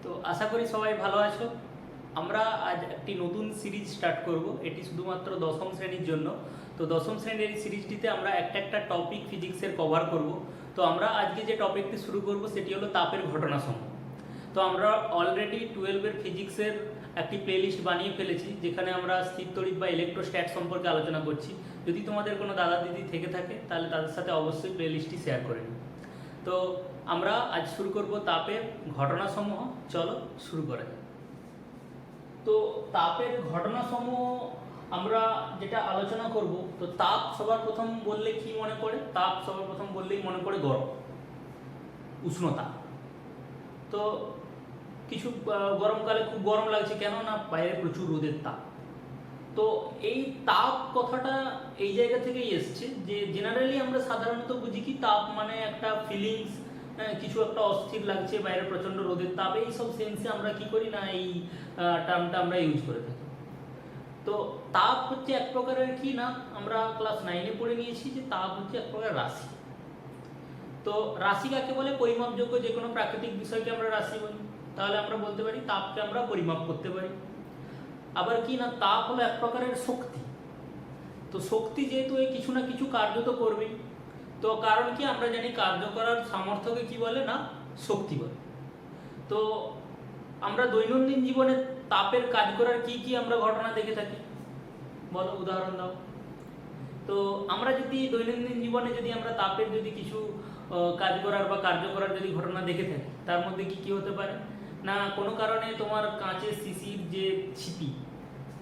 তো আশা করি সবাই ভালো আছো। আমরা আজ একটি নতুন সিরিজ স্টার্ট করব, এটি শুধুমাত্র দশম শ্রেণীর জন্য। তো দশম শ্রেণীর এই সিরিজটিতে আমরা একটা টপিক ফিজিক্সের কভার করব। তো আমরা আজকে যে টপিকটি শুরু করব সেটি হলো তাপের ঘটনাসমূহ। তো আমরা অলরেডি 12-এর ফিজিক্সের একটি প্লেলিস্ট বানিয়ে ফেলেছি, যেখানে আমরা স্থিরতড়িৎ বা ইলেকট্রোস্ট্যাট সম্পর্কে আলোচনা করছি। যদি তোমাদের কোনো দাদা দিদি থেকে থাকে তাহলে তাদের সাথে অবশ্যই প্লেলিস্টটি শেয়ার করে নিই। তো আমরা আজ শুরু করব তাপের ঘটনাসমূহ। চলো শুরু করা যাক। তো তাপের ঘটনাসমূহ আমরা যেটা আলোচনা করব, তো তাপ সবার প্রথম বললে কি মনে পড়ে? তাপ সবার প্রথম বললেই মনে পড়ে গরম, উষ্ণতা। তো কিছু গরমকালে খুব গরম লাগছে, কেন না বাইরে প্রচুর রোদের তাপ। তো এই তাপ কথাটা এই জায়গা থেকেই এসছে যে জেনারেলি আমরা সাধারণত বুঝি কি তাপ মানে একটা ফিলিংস, কিছু একটা অস্থির লাগছে, বাইরে প্রচণ্ড রোদের তাপ, এই সব সেন্সে আমরা কি করি না এই টার্মটা আমরা ইউজ করে থাকি। তো তাপ হচ্ছে এক প্রকারের কি না, আমরা ক্লাস 9-এ পড়ে নিয়েছি যে তাপ হচ্ছে এক প্রকার রাশি। তো রাশি কাকে বলে? পরিমাপযোগ্য যে কোনো প্রাকৃতিক বিষয়কে আমরা রাশি বলি। তাহলে আমরা বলতে পারি তাপকে আমরা পরিমাপ করতে পারি। আবার কি না, তাপ হলো এক প্রকারের শক্তি। তো শক্তি যেহেতু এই কিছু না কিছু কার্য তো করবেই, তো কারণ কি আমরা জানি কার্য করার সামর্থ্যকে কি বলে না, শক্তি বলে। তো আমরা দৈনন্দিন জীবনে তাপের কাজ করার কি কি আমরা ঘটনা দেখে থাকি, বলো, উদাহরণ দাও। তো আমরা যদি দৈনন্দিন জীবনে যদি আমরা তাপের যদি কিছু কাজ করার বা কার্য করার যদি ঘটনা দেখে থাকি, তার মধ্যে কি কি হতে পারে না, কোনো কারণে তোমার কাঁচের শিশির যে ছিপি,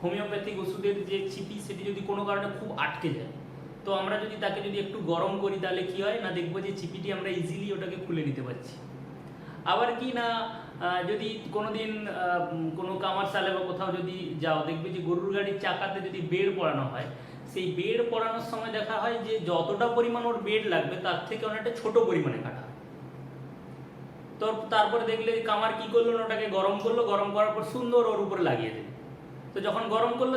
হোমিওপ্যাথিক ওষুধের যে ছিপি, সেটি যদি কোনো কারণে খুব আটকে যায়, তো আমরা যদি তাকে যদি একটু গরম করি তাহলে কি হয় না, দেখবো যে ছিপিটি আমরা ইজিলি ওটাকে খুলে নিতে পারছি। আবার কি না, যদি কোনোদিন কোনো কামারশালে বা কোথাও যদি যাও, দেখবে যে গরুর গাড়ির চাকাতে যদি বেড় পড়ানো হয়, সেই বেড় পড়ানোর সময় দেখা হয় যে যতটা পরিমাণ ওর বেড় লাগবে তার থেকে অনেকটা ছোট পরিমাণে কাটা। তো তারপরে দেখলে কামার কি করলো, ওটাকে গরম করলো, গরম করার পর সুন্দর ওর উপরে লাগিয়ে দেবে। তো যখন গরম করলো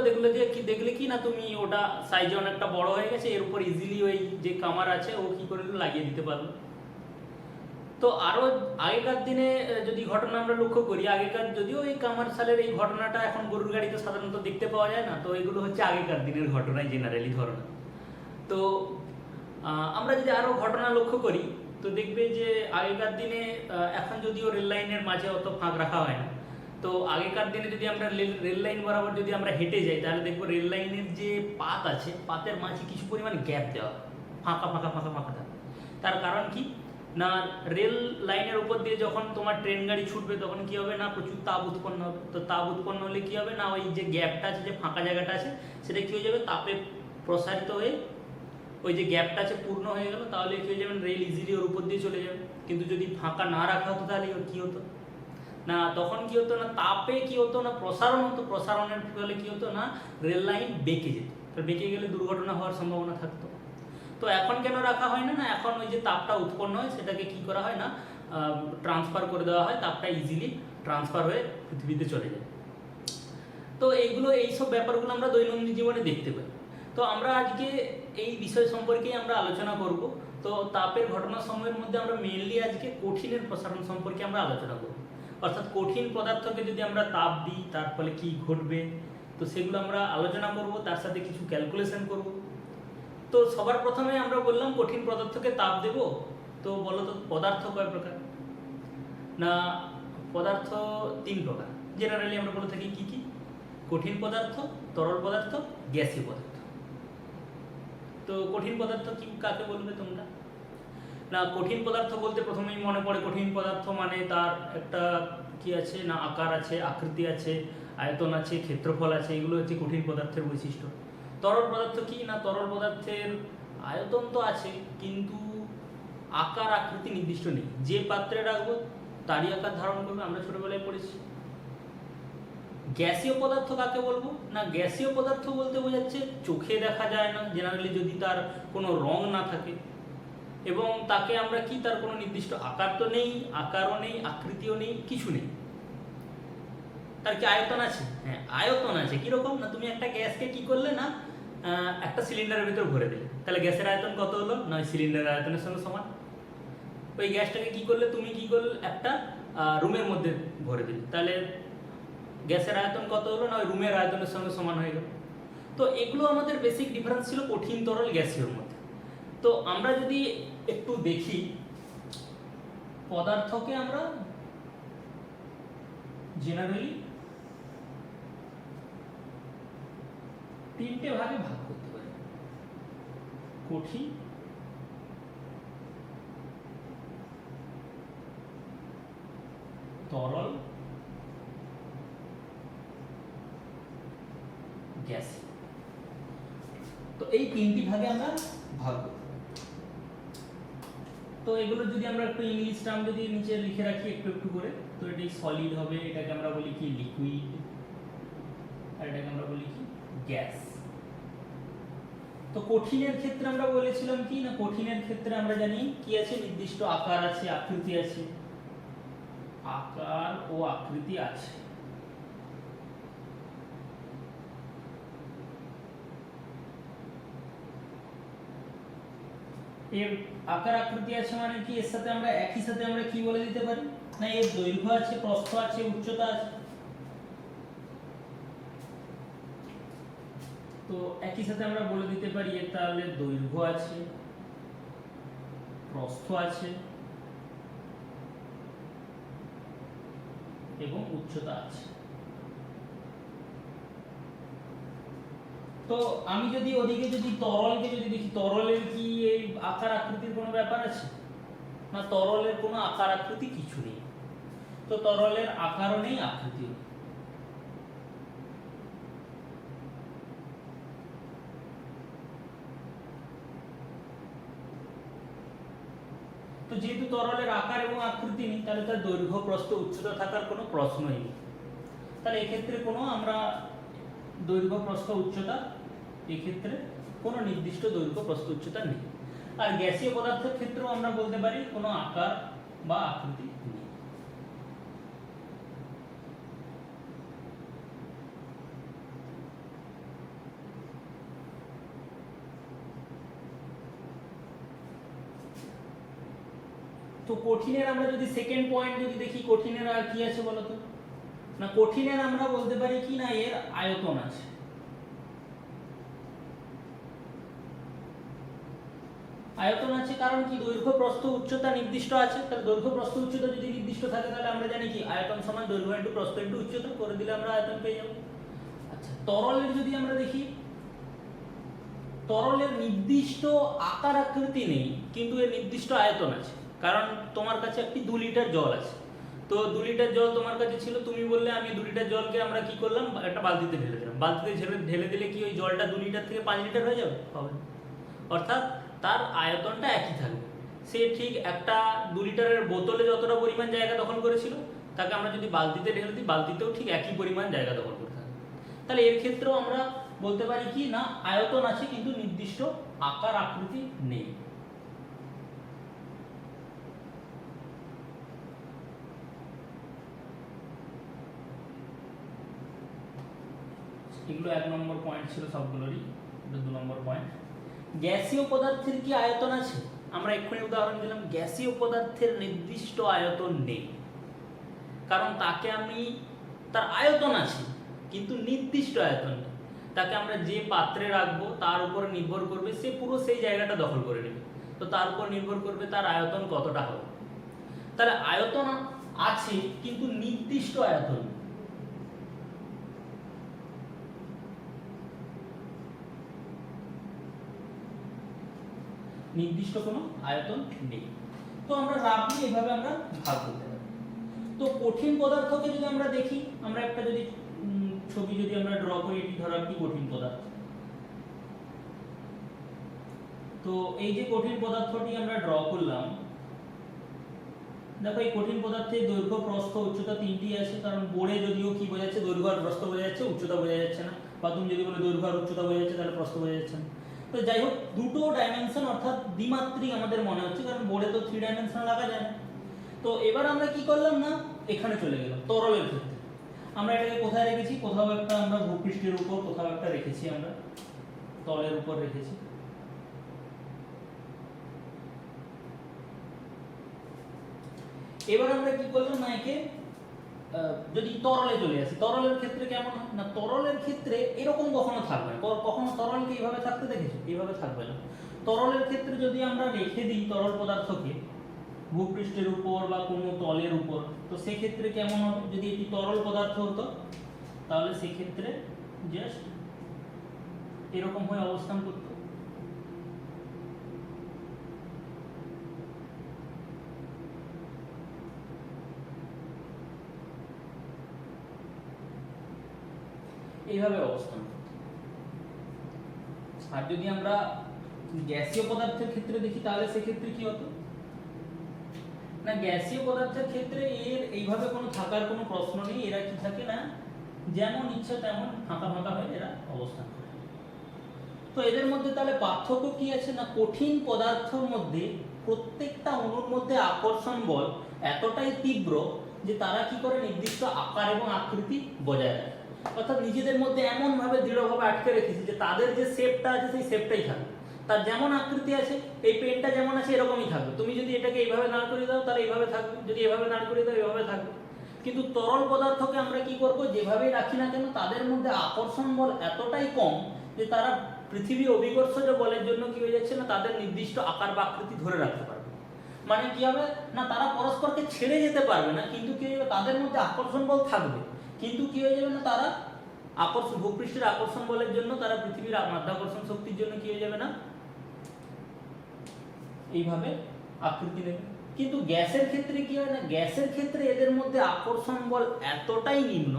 দেখলে কি না, তুমি ওটা সাইজে অনেকটা বড় হয়ে গেছে, এর উপর ইজিলি ওই যে কামার আছে ও কি করে লাগিয়ে দিতে পারলো। তো আরও আগেকার দিনে যদি ঘটনা আমরা লক্ষ্য করি, আগেকার যদিও এই কামারশালের এই ঘটনাটা এখন গরুর গাড়িতে সাধারণত দেখতে পাওয়া যায় না, তো এগুলো হচ্ছে আগেকার দিনের ঘটনায় জেনারেলি ধরনা। তো আমরা যদি আরও ঘটনা লক্ষ্য করি, তো দেখবে যে আগেকার দিনে, এখন যদিও রেল লাইনের মাঝে অত ফাঁক রাখা হয় না, তো আগেকার দিনে যদি আমরা রেল লাইন বরাবর যদি আমরা হেঁটে যাই, তাহলে দেখবো রেল লাইনের যে পাত আছে, পাতের মাঝে কিছু পরিমাণ গ্যাপ দেওয়া, ফাঁকা ফাঁকা ফাঁকা ফাঁকা থাকে। তার কারণ কি না, রেল লাইনের উপর দিয়ে যখন তোমার ট্রেন গাড়ি ছুটবে তখন কি হবে না, প্রচুর তাপ উৎপন্ন হবে। তো তাপ উৎপন্ন হলে কি হবে না, ওই যে গ্যাপটা আছে, যে ফাঁকা জায়গাটা আছে, সেটা কি হয়ে যাবে, তাপে প্রসারিত হয়ে ওই যে গ্যাপটা আছে পূর্ণ হয়ে গেল, তাহলে কি হয়ে যাবে, রেল ইজিলি ওর উপর দিয়ে চলে যাবে। কিন্তু যদি ফাঁকা না রাখা হতো তাহলে কি হতো না, তখন কি হতো না, তাপে কি হতো না, প্রসারণ হতো, প্রসারণের ফলে কি হতো না, রেল লাইন বেঁকে যেত। তো বেঁকে গেলে দুর্ঘটনা হওয়ার সম্ভাবনা থাকতো। তো এখন কেন রাখা হয় না, না এখন ওই যে তাপটা উৎপন্ন হয় সেটাকে কি করা হয় না, ট্রান্সফার করে দেওয়া হয়, তাপটা ইজিলি ট্রান্সফার হয়ে পৃথিবীতে চলে যায়। তো এইসব ব্যাপারগুলো আমরা দৈনন্দিন জীবনে দেখতে পাই। তো আমরা আজকে এই বিষয় সম্পর্কেই আমরা আলোচনা করব। তো তাপের ঘটনা সময়ের মধ্যে আমরা মেইনলি আজকে কঠিনের প্রসারণ সম্পর্কে আমরা আলোচনা করব। অর্থাৎ কঠিন পদার্থকে যদি আমরা তাপ দিই তার ফলে কি ঘটবে, তো সেগুলো আমরা আলোচনা করব, তার সাথে কিছু ক্যালকুলেশন করব। তো সবার প্রথমে আমরা বললাম কঠিন পদার্থকে তাপ দেব। তো বলো তো পদার্থ কয় প্রকার না, পদার্থ 3 প্রকার। জেনারেলি আমরা বলে থাকি কি কি, কঠিন পদার্থ, তরল পদার্থ, গ্যাসীয় পদার্থ। তো কঠিন পদার্থ কি কাকে বলবে তোমরা না, কঠিন পদার্থ বলতে প্রথমেই মনে পড়ে কঠিন পদার্থ মানে তার একটা কি আছে না, আকার আছে, আকৃতি আছে, আয়তন আছে, ক্ষেত্রফল আছে, এগুলো হচ্ছে কঠিন পদার্থের বৈশিষ্ট্য। তরল পদার্থ কি না, তরল পদার্থের আয়তন তো আছে কিন্তু আকার আকৃতি নির্দিষ্ট নেই, যে পাত্রে রাখবো তারই আকার ধারণ করবে, আমরা ছোটবেলায় পড়েছি। গ্যাসীয় পদার্থ কাকে বলবো না, গ্যাসীয় পদার্থ বলতে বোঝাচ্ছে চোখে দেখা যায় না, জেনারেলি যদি তার কোনো রং না থাকে, এবং তাকে আমরা কি, তার কোনো নির্দিষ্ট আকার তো নেই, আকারও নেই, আকৃতিও নেই, কিছু নেই। তার কি আয়তন আছে? হ্যাঁ, আয়তন আছে। কিরকম না, তুমি একটা গ্যাসকে কি করলে না, একটা সিলিন্ডারের ভিতর ভরে দিলে, তাহলে গ্যাসের আয়তন কত হলো না, ওই সিলিন্ডারের আয়তনের সঙ্গে সমান। ওই গ্যাসটাকে কি করলে, তুমি কি করলে একটা রুমের মধ্যে ভরে দিলে, তাহলে গ্যাসের আয়তন কত হলো না ওই রুমের আয়তনের সঙ্গে সমান হয়ে গেল। তো এগুলো আমাদের বেসিক ডিফারেন্স ছিল কঠিন তরল গ্যাসীয়র মধ্যে। তো আমরা যদি একটু দেখি পদার্থকে আমরা জেনারেলি তিনটে ভাগে ভাগ করতে পারি, কঠিন, তরল, গ্যাস। তো এই তিনটি ভাগে আমরা ভাগ করব। তো এগুলো যদি আমরা একটু ইংলিশ টার্ম যদি নিচে লিখে রাখি একটু একটু করে, তো এটাই সলিড হবে, এটাকে আমরা বলি কি লিকুইড, আর এটাকে আমরা বলি কি গ্যাস। তো কঠিনের ক্ষেত্রে আমরা বলেছিলাম কি না, কঠিনের ক্ষেত্রে আমরা জানি কি আছে, নির্দিষ্ট আকার আছে, আকৃতি আছে, আকার ও আকৃতি আছে। এর আকার আকৃতি আছে মানে কি, এর সাথে আমরা একই সাথে আমরা কি বলে দিতে পারি না, এর দৈর্ঘ্য আছে, প্রস্থ আছে, উচ্চতা আছে। তো একই সাথে আমরা বলে দিতে পারি এর তাহলে দৈর্ঘ্য আছে, প্রস্থ আছে এবং উচ্চতা আছে। তো আমি যদি ওদিকে যদি তরলকে যদি দেখি, তরলের কি এই আকার আকৃতির কোনো ব্যাপার আছে না, তরলের কোনো আকার আকৃতি কিছু নেই। তো তরলের আকারও নেই, আকৃতিও নেই। তো যেহেতু তরলের আকার এবং আকৃতি নেই, তাহলে তার দৈর্ঘ্য, প্রস্থ, উচ্চতা থাকার কোনো প্রশ্নই নেই। তাহলে এক্ষেত্রে কোনো আমরা দৈর্ঘ্য, প্রস্থ, উচ্চতা, এক্ষেত্রে কোনো নির্দিষ্ট দৈর্ঘ্য, প্রস্থ, উচ্চতা নেই। আর গ্যাসীয় পদার্থের ক্ষেত্রেও আমরা বলতে পারি কোনো আকার বা আকৃতি নেই। তো কঠিনের আমরা যদি সেকেন্ড পয়েন্ট যদি দেখি, কঠিনের আর কি আছে বলতো না, কঠিনের আমরা বলতে পারি কি না এর আয়তন আছে। আয়তন আছে কারণ কি, দৈর্ঘ্য, প্রস্থ, উচ্চতা নির্দিষ্ট আছে। তাহলে দৈর্ঘ্য, প্রস্থ, উচ্চতা যদি নির্দিষ্ট থাকে তাহলে আমরা জানি কি আয়তন সমান দৈর্ঘ্য ইনটু প্রস্থ ইনটু উচ্চতা, করে দিলে আমরা আয়তন পেয়ে যাব। আচ্ছা, তরলের যদি আমরা দেখি, তরলের নির্দিষ্ট আকার আকৃতি নেই কিন্তু এর নির্দিষ্ট আয়তন আছে। কারণ তোমার কাছে একটি 2 লিটার জল আছে, তো 2 লিটার জল তোমার কাছে ছিল, তুমি বললে আমি 2 লিটার জলকে আমরা কি করলাম, একটা বালতিতে ঢেলে দিলাম। বালতিতে ঢেলে দিলে কি ওই জলটা 2 লিটার থেকে 5 লিটার হয়ে যাবে? হবে না। অর্থাৎ তার আয়তনটা একই থাকবে। সে ঠিক একটা 2 লিটারের বোতলে যতটা পরিমাণ জায়গা দখল করেছিল, তাকে আমরা যদি বালতিতে ঢেলে দিই, বালতিতেও ঠিক একই পরিমাণ জায়গা দখল করে থাকবে। তাহলে এর ক্ষেত্রেও আমরা বলতে পারি কি না আয়তন আছে কিন্তু নির্দিষ্ট আকার আকৃতি নেই। এগুলো 1 নম্বর পয়েন্ট ছিল সবগুলোরই, এটা 2 নম্বর পয়েন্ট। গ্যাসীয় পদার্থের কি আয়তন আছে? আমরা এক্ষুনি উদাহরণ দিলাম, গ্যাসীয় পদার্থের নির্দিষ্ট আয়তন নেই। কারণ তাকে আমি, তার আয়তন আছে কিন্তু নির্দিষ্ট আয়তন নেই। তাকে আমরা যে পাত্রে রাখবো তার উপরে নির্ভর করবে, সে পুরো সেই জায়গাটা দখল করে নেবে। তো তার উপর নির্ভর করবে তার আয়তন কতটা হবে। তাহলে আয়তন আছে কিন্তু নির্দিষ্ট আয়তন নেই। নির্দিষ্ট কোনো আয়তন নেই। তো আমরা রাফলি এইভাবে আমরা ভাগ করতে পারি। তো কঠিন পদার্থকে যদি আমরা দেখি, আমরা একটা যদি ছবি যদি আমরা ড্র করি, এটি ধরো একটি কঠিন পদার্থ। তো এই যে কঠিন পদার্থটি আমরা ড্র করলাম, দেখো এই কঠিন পদার্থের দৈর্ঘ্য, প্রস্থ, উচ্চতা তিনটি আছে। কারণ বোর্ডে যদিও কি বোঝাচ্ছে, দৈর্ঘ্য আর প্রস্থ বোঝা যাচ্ছে, উচ্চতা বোঝা যাচ্ছে না। বা তুমি যদি বলে দৈর্ঘ্য আর উচ্চতা বোঝা যাচ্ছে, তাহলে প্রস্থ বোঝা যাচ্ছে না। তো যাই হোক, দুটো ডাইমেনশন অর্থাৎ দ্বিমাত্রিক আমাদের মনে হচ্ছে, কারণ বোর্ডে তো 3 ডাইমেনশনাল লাগা যায় না। তো এবার আমরা কি করলাম না, এখানে চলে গেলাম তরলের ক্ষেত্রে। আমরা এটাকে কোথায় রেখেছি, কোথাও একটা আমরা ভূপৃষ্ঠের উপর কোথাও একটা রেখেছি, আমরা তলের উপর রেখেছি। এবার আমরা কি করলাম না একে যদি তরলে চলে আসি, তরলের ক্ষেত্রে কেমন হয় না, তরলের ক্ষেত্রে এরকম কখনো থাকবে না। কখনো তরলকে এইভাবে থাকতে দেখেছো? এইভাবে থাকবে না। তরলের ক্ষেত্রে যদি আমরা রেখে দিই তরল পদার্থকে ভূপৃষ্ঠের উপর বা কোনো তলের উপর, তো সেক্ষেত্রে কেমন হবে? যদি এটি তরল পদার্থ হতো তাহলে সেক্ষেত্রে জাস্ট এরকম হয়ে অবস্থান করতো। এইভাবে অবস্থান করতো। আর যদি আমরা গ্যাসীয় পদার্থের ক্ষেত্রে দেখি তাহলে সেক্ষেত্রে কি হতো না, গ্যাসীয় পদার্থের ক্ষেত্রে এর এইভাবে কোনো থাকার কোনো প্রশ্ন নেই। এরা কি থাকে না, যেমন ইচ্ছা তেমন ফাঁকা ফাঁকা হয়ে এরা অবস্থান করে। তো এদের মধ্যে তাহলে পার্থক্য কি আছে না, কঠিন পদার্থের মধ্যে প্রত্যেকটা অণুর মধ্যে আকর্ষণ বল এতটাই তীব্র যে তারা কি করে নির্দিষ্ট আকার এবং আকৃতি বজায় রাখে। অর্থাৎ নিজেদের মধ্যে এমন ভাবে দৃঢ়ভাবে আটকে রেখেছে যে তাদের যে শেপটা আছে সেই শেপটাই থাকবে, তার যেমন আকৃতি আছে, এই পেনটা যেমন আছে এরকমই থাকবে। তুমি যদি এটাকে এইভাবে দাঁড় করিয়ে দাও তাহলে এইভাবে থাকবে, যদি এভাবে দাঁড় করিয়ে দাও এভাবে থাকবে। কিন্তু তরল পদার্থকে আমরা কি করব, যেভাবেই রাখি না কেন তাদের মধ্যে আকর্ষণ বল এতটাই কম যে তারা পৃথিবীর অভিকর্ষজ বলের জন্য কি হয়ে যাচ্ছে না, তাদের নির্দিষ্ট আকার বা আকৃতি ধরে রাখতে পারবে। মানে কি হবে না, তারা পরস্পরকে ছেড়ে যেতে পারবে না, কিন্তু কি হবে তাদের মধ্যে আকর্ষণ বল থাকবে, কিন্তু কি হয়ে যাবে না, তারা ভূপৃষ্ঠের আকর্ষণ বলের জন্য তারা পৃথিবীর মাধ্যাকর্ষণ শক্তির জন্য কি হয়ে যাবে না, এইভাবে আকৃতি নেবে। কিন্তু গ্যাসের ক্ষেত্রে কি হয় না, গ্যাসের ক্ষেত্রে এদের মধ্যে আকর্ষণ বল এতটাই নিম্ন,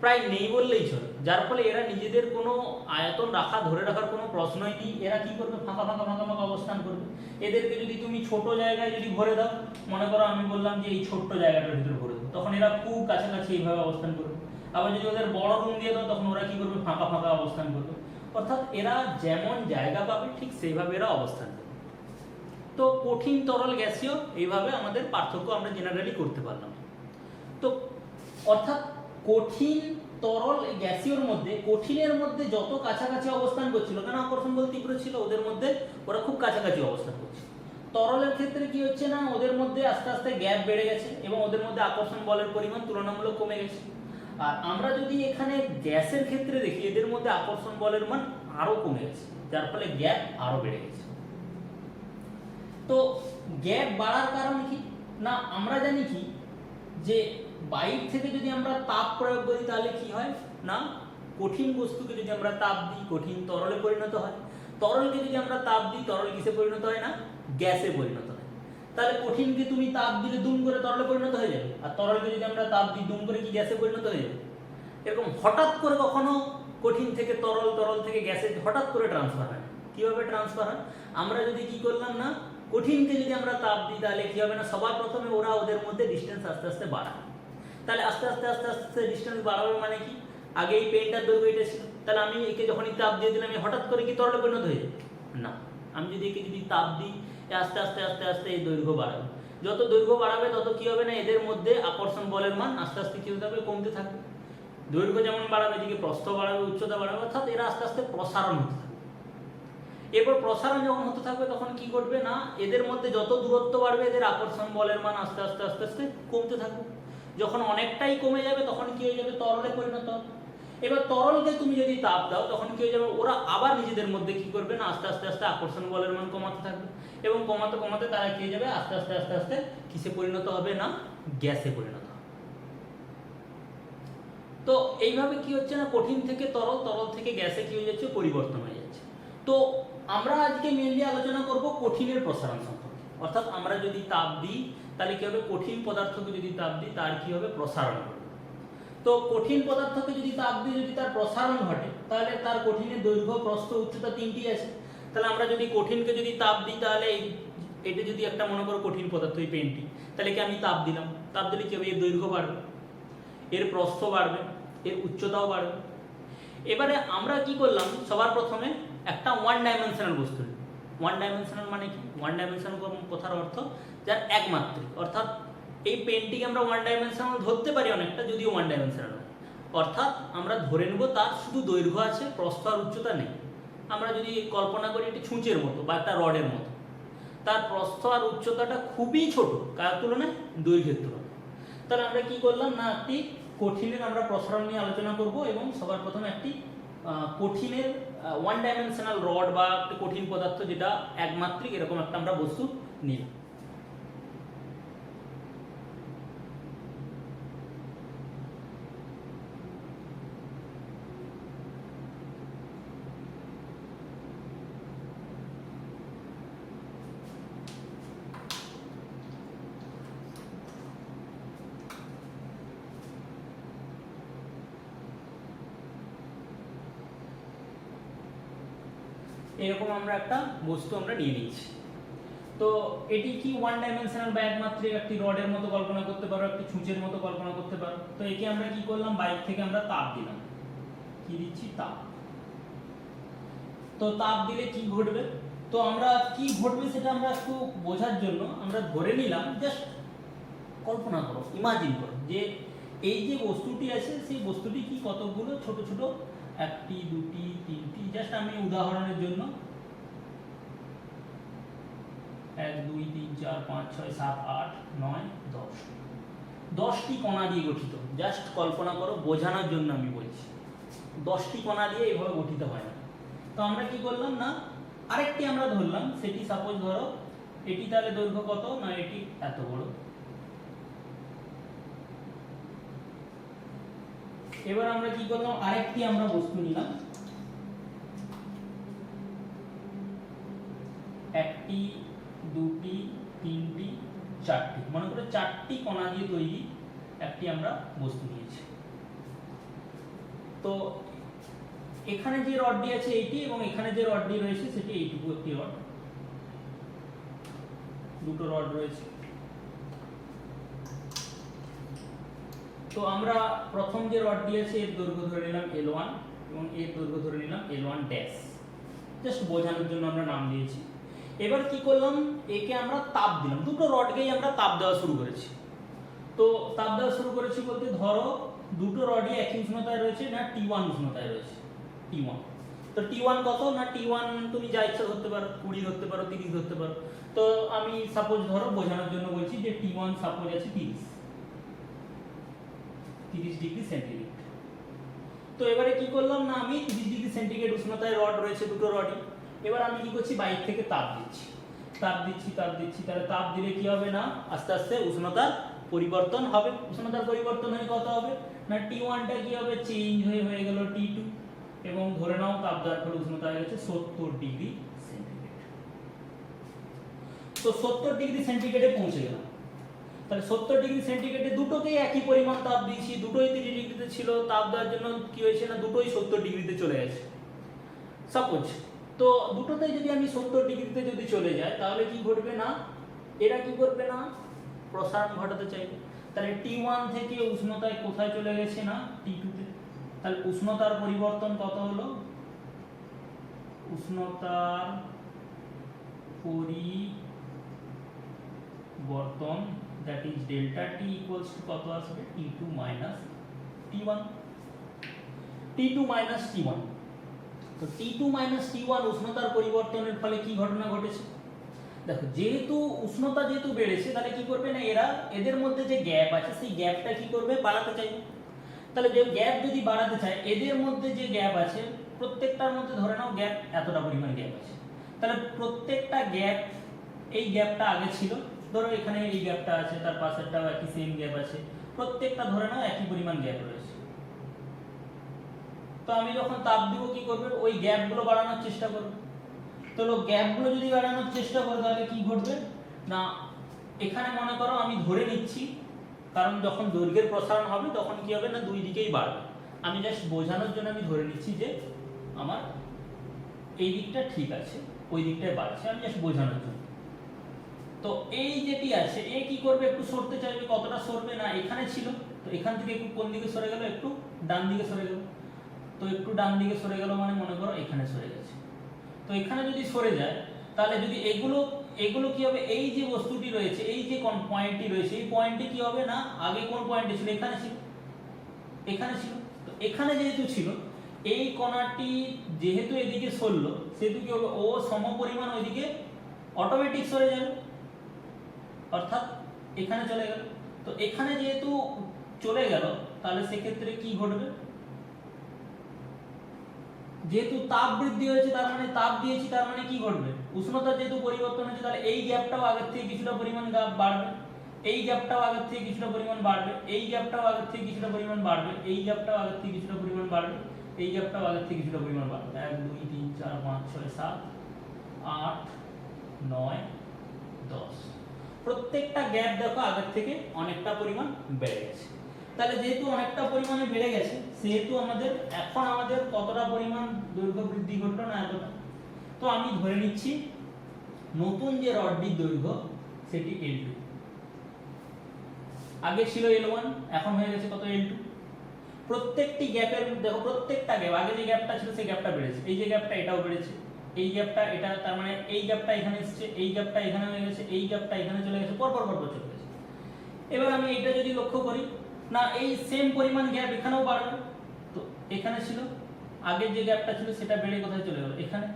প্রায় নেই বললেই চলে, যার ফলে এরা নিজেদের কোনো আয়তন রাখা ধরে রাখার কোনো প্রশ্নই নেই। এরা কি করবে, ফাঁকা ফাঁকা ফাঁকা ফাঁকা অবস্থান করবে। এদেরকে যদি তুমি ছোট জায়গায় যদি ভরে দাও, মনে করো আমি বললাম যে এই ছোট্ট জায়গাটার ভিতরে ভরে দাও, তখন এরা খুব কাছাকাছি এইভাবে অবস্থান করবে। আবার যদি ওদের বড় রুম দিয়ে দাও তখন ওরা কি করবে, ফাঁকা ফাঁকা অবস্থান করবে। অর্থাৎ এরা যেমন জায়গা পাবে ঠিক সেইভাবে এরা অবস্থান করবে। তো কঠিন তরল গ্যাসীয় এইভাবে আমাদের পার্থক্য আমরা জেনারেলি করতে পারলাম। তো অর্থাৎ কঠিন তরল গ্যাসীয়র মধ্যে, কঠিনের মধ্যে যত কাছাকাছি অবস্থান করছিল, কেন আকর্ষণ বল তীব্র ছিল ওদের মধ্যে, ওরা খুব কাছাকাছি অবস্থান করছে। তরলের ক্ষেত্রে কি হচ্ছে না, ওদের মধ্যে আস্তে আস্তে গ্যাপ বেড়ে গেছে এবং ওদের মধ্যে আকর্ষণ বলের পরিমাণ তুলনামূলক কমে গেছে। আর আমরা যদি এখানে গ্যাসের ক্ষেত্রে দেখি, এদের মধ্যে আকর্ষণ বলের মান আরো কমে গেছে, যার ফলে গ্যাপ আরো বেড়ে গেছে। তো গ্যাপ বাড়ার কারণ কি না, আমরা জানি কি যে বাইরে থেকে যদি আমরা তাপ প্রয়োগ করি তাহলে কি হয় না, কঠিন বস্তুকে যদি আমরা তাপ দিই কঠিন তরলে পরিণত হয়, তরলকে যদি আমরা তাপ দিই তরল কিসে পরিণত হয় না, গ্যাসে পরিণত হয়। তাহলে কঠিনকে তুমি তাপ দিলে দুম করে তরলে পরিণত হয়ে যাবে, আর তরলকে যদি আমরা তাপ দিই দুম করে কি গ্যাসে পরিণত হয়ে যাবে। এরকম হঠাৎ করে কখনো কঠিন থেকে তরল, তরল থেকে গ্যাসে হঠাৎ করে ট্রান্সফার হয়। কিভাবে ট্রান্সফার হয়, আমরা যদি কি করলাম না, কঠিনকে যদি আমরা তাপ দিই তাহলে কি হবে না, সবার প্রথমে ওরা ওদের মধ্যে ডিস্টেন্স আস্তে আস্তে বাড়ায়। তাহলে আস্তে আস্তে আস্তে আস্তে ডিস্টেন্স বাড়াবে মানে কি, আগে এই পেনটার দৈর্ঘ্য এটা ছিল, তাহলে আমি একে যখনই তাপ দিয়ে দিলাম হঠাৎ করে কি তরলে পরিণত হয়ে যাবে না। আমি যদি একে যদি তাপ দিই আস্তে আস্তে আস্তে আস্তে এই দৈর্ঘ্য বাড়াবে, যত দৈর্ঘ্য বাড়াবে তত কি হবে না, এদের মধ্যে আকর্ষণ বলের মান আস্তে আস্তে কি হতে হবে, কমতে থাকবে। দৈর্ঘ্য যেমন বাড়াবে এদিকে প্রস্থ বাড়াবে, উচ্চতা বাড়াবে, অর্থাৎ এরা আস্তে আস্তে প্রসারণ হতে থাকবে। এরপর প্রসারণ যখন হতে থাকবে তখন কি ঘটবে না, এদের মধ্যে যত দূরত্ব বাড়বে এদের আকর্ষণ বলের মান আস্তে আস্তে আস্তে আস্তে কমতে থাকবে। যখন অনেকটাই কমে যাবে তখন কি হয়ে যাবে, তরলে পরিণত হবে। এবার তরলকে তুমি যদি তাপ দাও তখন কি হয়ে যাবে, ওরা আবার নিজেদের মধ্যে কি করবে না, আস্তে আস্তে আস্তে আকর্ষণ বলের মান কমাতে থাকবে এবং কমাতে কমাতে তারা কি হয়ে যাবে, আস্তে আস্তে আস্তে আস্তে কিসে পরিণত হবে না, গ্যাসে পরিণত হবে। তো এইভাবে কি হচ্ছে না, কঠিন থেকে তরল, তরল থেকে গ্যাসে কি হয়ে যাচ্ছে, পরিবর্তন হয়ে যাচ্ছে। তো আমরা আজকে মেইনলি আলোচনা করব কঠিনের প্রসারণ সম্পর্কে। অর্থাৎ আমরা যদি তাপ দিই তাহলে কি হবে, কঠিন পদার্থকে যদি তাপ দিই তার কি হবে, প্রসারণ হবে। তো কঠিন পদার্থকে যদি তাপ দিয়ে যদি তার প্রসারণ ঘটে তাহলে তার কঠিনের দৈর্ঘ্য, প্রস্থ, উচ্চতা তিনটি আছে। তাহলে আমরা যদি কঠিনকে যদি তাপ দিই তাহলে এটা যদি একটা মনে করো কঠিন পদার্থ এই পেনটি, তাহলে কি আমি তাপ দিলাম, তাপ দিলে কি হবে, এর দৈর্ঘ্য বাড়বে, এর প্রস্থ বাড়বে, এর উচ্চতাও বাড়বে। এবারে আমরা কি করলাম, সবার প্রথমে একটা ওয়ান ডাইমেনশনাল বস্তু। ওয়ান ডাইমেনশনাল মানে কি, ওয়ান ডাইমেনশনাল কথার অর্থ যার একমাত্রিক, অর্থাৎ এই পেনটিকে আমরা ওয়ান ডাইমেনশনাল ধরতে পারি অনেকটা, যদিও ওয়ান ডাইমেনশনাল নয়। অর্থাৎ আমরা ধরে নেব তার শুধু দৈর্ঘ্য আছে, প্রস্থ আর উচ্চতা নেই। আমরা যদি কল্পনা করি এটি ছুঁচের মতো বা একটা রডের মতো, তার প্রস্থ আর উচ্চতাটা খুবই ছোট কার তুলনায়, দৈর্ঘ্যের তুলনায়। তাহলে আমরা কি করলাম না, একটি কঠিনের আমরা প্রসারণ নিয়ে আলোচনা করব এবং সবার প্রথমে একটি কঠিনের ওয়ান ডাইমেনশনাল রড বা একটি কঠিন পদার্থ যেটা একমাত্রিক এরকম একটা আমরা বস্তু নিলাম। এরকম আমরা একটা বস্তু আমরা নিয়ে নিয়েছি। তো এটি কি ওয়ান ডাইমেনশনাল বা একমাত্রিক, একটি রডের মতো কল্পনা করতে পারো, একটি ছুঁচের মতো কল্পনা করতে পারো। তো একে আমরা কি করলাম, বাইর থেকে আমরা তাপ দিলাম। কি দিচ্ছি, তাপ। তো তাপ দিলে কি ঘটবে, তো আমরা কি ঘটবে সেটা আমরা একটু বোঝার জন্য আমরা ধরে নিলাম, জাস্ট কল্পনা করো, ইমাজিন করো যে এই যে বস্তুটি আছে সেই বস্তুটি কি কতগুলো ছোট ছোট, একটি দুটি তিনটি, জাস্ট আমি উদাহরণের জন্য 1 2 3 4 5 6 7 8 9 10 10টি কণা দিয়ে গঠিত। জাস্ট কল্পনা করো, বোঝানোর জন্য আমি বলছি, 10টি কণা দিয়ে এইভাবে গঠিত হয় না। তো আমরা কি করলাম না, আরেকটি আমরা ধরলাম, সেটি সাপোজ ধরো এটি তাহলে দৈর্ঘ্য কত না, এটি এত বড়। এবার আমরা কি করলাম, আরেকটি আমরা বস্তু নিলাম, একটি দুটি তিনটি চারটি, মনে করো 4টি কণা দিয়ে তৈরি একটি আমরা বস্তু নিয়েছি। তো এখানে যে রডটি আছে এইটি, এবং এখানে যে রডটি রয়েছে সেটি এইটুকু একটি রড, দুটো রড রয়েছে। তো আমরা প্রথম যে রডটি আছে এর দৈর্ঘ্য ধরে নিলাম L1 এবং এর দৈর্ঘ্য ধরে নিলাম L1 ড্যাশ, জাস্ট বোঝানোর জন্য আমরা নাম দিয়েছি। এবার কি করলাম, একে আমরা তাপ দিলাম, দুটো রডকেই আমরা তাপ দেওয়া শুরু করেছি। তো তাপ দেওয়া শুরু করেছি বলতে ধরো দুটো রডই একই উষ্ণতায় রয়েছে না, T1 উষ্ণতায় রয়েছে, T1। তো T1 কত না, T1 তুমি যা ইচ্ছা ধরতে পারো, 20 ধরতে পারো, 30 ধরতে পারো। তো আমি সাপোজ ধরো বোঝানোর জন্য বলছি যে T1 সাপোজ আছে 30 ডিগ্রি সেন্টিগ্রেড। তো এবারে কি করলাম না, আমি 30 ডিগ্রি সেন্টিগ্রেড উষ্ণতায় রড রয়েছে দুটো রডই। এবার আমি কি করছি, বাইরে থেকে তাপ দিচ্ছি, তাহলে তাপ দিলে কি হবে না, আস্তে আস্তে উষ্ণতার পরিবর্তন হবে। উষ্ণতার পরিবর্তন হয়ে কত হবে না, T1টা কি হবে, চেঞ্জ হয়ে গেল T2, এবং ধরে নাও তাপ দেওয়ার ফলে উষ্ণতা হয়ে গেছে 70 ডিগ্রি সেন্টিগ্রেড। তো 70 ডিগ্রি সেন্টিগ্রেডে পৌঁছে গেলাম। তাহলে 70 ডিগ্রি সেন্টিগ্রেডে দুটোকেই একই পরিমাণ তাপ দিয়েছি, দুটোই 30 ডিগ্রিতে ছিল, তাপ দেওয়ার জন্য কি হয়েছে না, দুটোই 70 ডিগ্রিতে চলে গেছে সাপোজ। তো দুটোতেই যদি আমি 70 ডিগ্রিতে যদি চলে যায় তাহলে কি ঘটবে না, এরা কি করবে না, প্রসারণ ঘটাতে চাইবে। তাহলে T1 থেকে উষ্ণতায় কোথায় চলে গেছে না, T2 তে। তাহলে উষ্ণতার পরিবর্তন কত হলো, উষ্ণতার পরিবর্তন that is delta T equals to কত আসবে, T2 minus T1, T2 minus T1। তো T2 minus T1 উষ্ণতার পরিবর্তনের ফলে কি ঘটনা ঘটেছে, দেখো যেহেতু উষ্ণতা যেহেতু বেড়েছে তাহলে কি করবে না, এরা এদের মধ্যে যে গ্যাপ আছে সেই গ্যাপটা কি করবে, বাড়াতে চাইবে। তাহলে যে গ্যাপ যদি বাড়াতে চায়, এদের মধ্যে যে গ্যাপ আছে প্রত্যেকটার মধ্যে ধরে নাও গ্যাপ এতটা পরিমাণ গ্যাপ আছে, তাহলে প্রত্যেকটা গ্যাপ, এই গ্যাপটা আগে ছিল, ধরো এখানে এই গ্যাপটা আছে, তার পাশেরটাও একই সেম গ্যাপ আছে, প্রত্যেকটা ধরে নাও একই পরিমাণ গ্যাপ রয়েছে। তো আমি যখন তাপ দিব কি করবে, ওই গ্যাপগুলো বাড়ানোর চেষ্টা করবে। তো গ্যাপগুলো যদি বাড়ানোর চেষ্টা করে তাহলে কি ঘটবে না, এখানে মনে করো আমি ধরে নিচ্ছি, কারণ যখন দৈর্ঘ্যের প্রসারণ হবে তখন কি হবে না, দুই দিকেই বাড়বে। আমি জাস্ট বোঝানোর জন্য আমি ধরে নিচ্ছি যে আমার এই দিকটা ঠিক আছে, ওই দিকটায় বাড়ছে, আমি জাস্ট বোঝানোর জন্য। তো এই যেটি আছে এ কি করবে, একটু সরতে চাইবে, কতটা সরবে না, এখানে ছিল তো এখান থেকে একটু কোন দিকে সরে গেল, একটু ডান দিকে সরে গেল। তো একটু ডান দিকে সরে গেল মানে মনে করো এখানে সরে গেছে। তো এখানে যদি সরে যায় তাহলে যদি এগুলো কি হবে, এই যে বস্তুটি রয়েছে, এই যে কোন পয়েন্টটি রয়েছে, এই পয়েন্টটি কি হবে না, আগে কোন পয়েন্টে ছিল, এখানে ছিল, এখানে ছিল। তো এখানে যেহেতু ছিল, এই কণাটি যেহেতু এদিকে সরলো সেহেতু কি হবে, ও সমপরিমাণ ওইদিকে অটোমেটিক সরে যাবে, অর্থাৎ এখানে চলে গেল। তো এখানে যেহেতু চলে গেল তাহলে সেক্ষেত্রে কি ঘটবে, যেহেতু তাপ বৃদ্ধি হয়েছে তার মানে তাপ দিয়েছি, তার মানে কি ঘটবে, উষ্ণতা যেহেতু পরিবর্তন হচ্ছে তাহলে এই গ্যাপটাও আগের থেকে কিছুটা পরিমাণ বাড়বে, এই গ্যাপটাও আগের থেকে কিছুটা পরিমাণ বাড়বে, এই গ্যাপটাও আগের থেকে কিছুটা পরিমাণ বাড়বে, এই গ্যাপটাও আগের থেকে কিছুটা পরিমাণ বাড়বে, এই গ্যাপটাও আগের থেকে কিছুটা পরিমাণ বাড়বে। 1 2 3 4 5 6 7 8 9 10, প্রত্যেকটা গ্যাপ দেখো আগের থেকে অনেকটা পরিমাণ বেড়ে গেছে। তাহলে যেহেতু অনেকটা পরিমাণে বেড়ে গেছে সেহেতু এখন আমাদের কতটা পরিমাণ দৈর্ঘ্য বৃদ্ধি ঘটলো না এতটা। তো আমি ধরে নিচ্ছি নতুন যে রডটির দৈর্ঘ্য সেটি L2, আগে ছিল L1 এখন হয়ে গেছে কত L2। প্রত্যেকটি গ্যাপের দেখো প্রত্যেকটা গ্যাপ, আগে যে গ্যাপটা ছিল সেই গ্যাপটা বেড়েছে, এই যে গ্যাপটা এটাও বেড়েছে, এই গ্যাপটা এটা, তার মানে এই গ্যাপটা এখানে এসেছে, এই গ্যাপটা এখানে হয়ে গেছে, এই গ্যাপটা এখানে চলে গেছে, পর পর চলে গেছে। এবার আমি এটা যদি লক্ষ্য করি না এই সেম পরিমাণ গ্যাপ এখানেও বাড়বে। তো এখানে ছিল আগের যে গ্যাপটা ছিল সেটা বেড়ে কোথায় চলে গেল এখানে,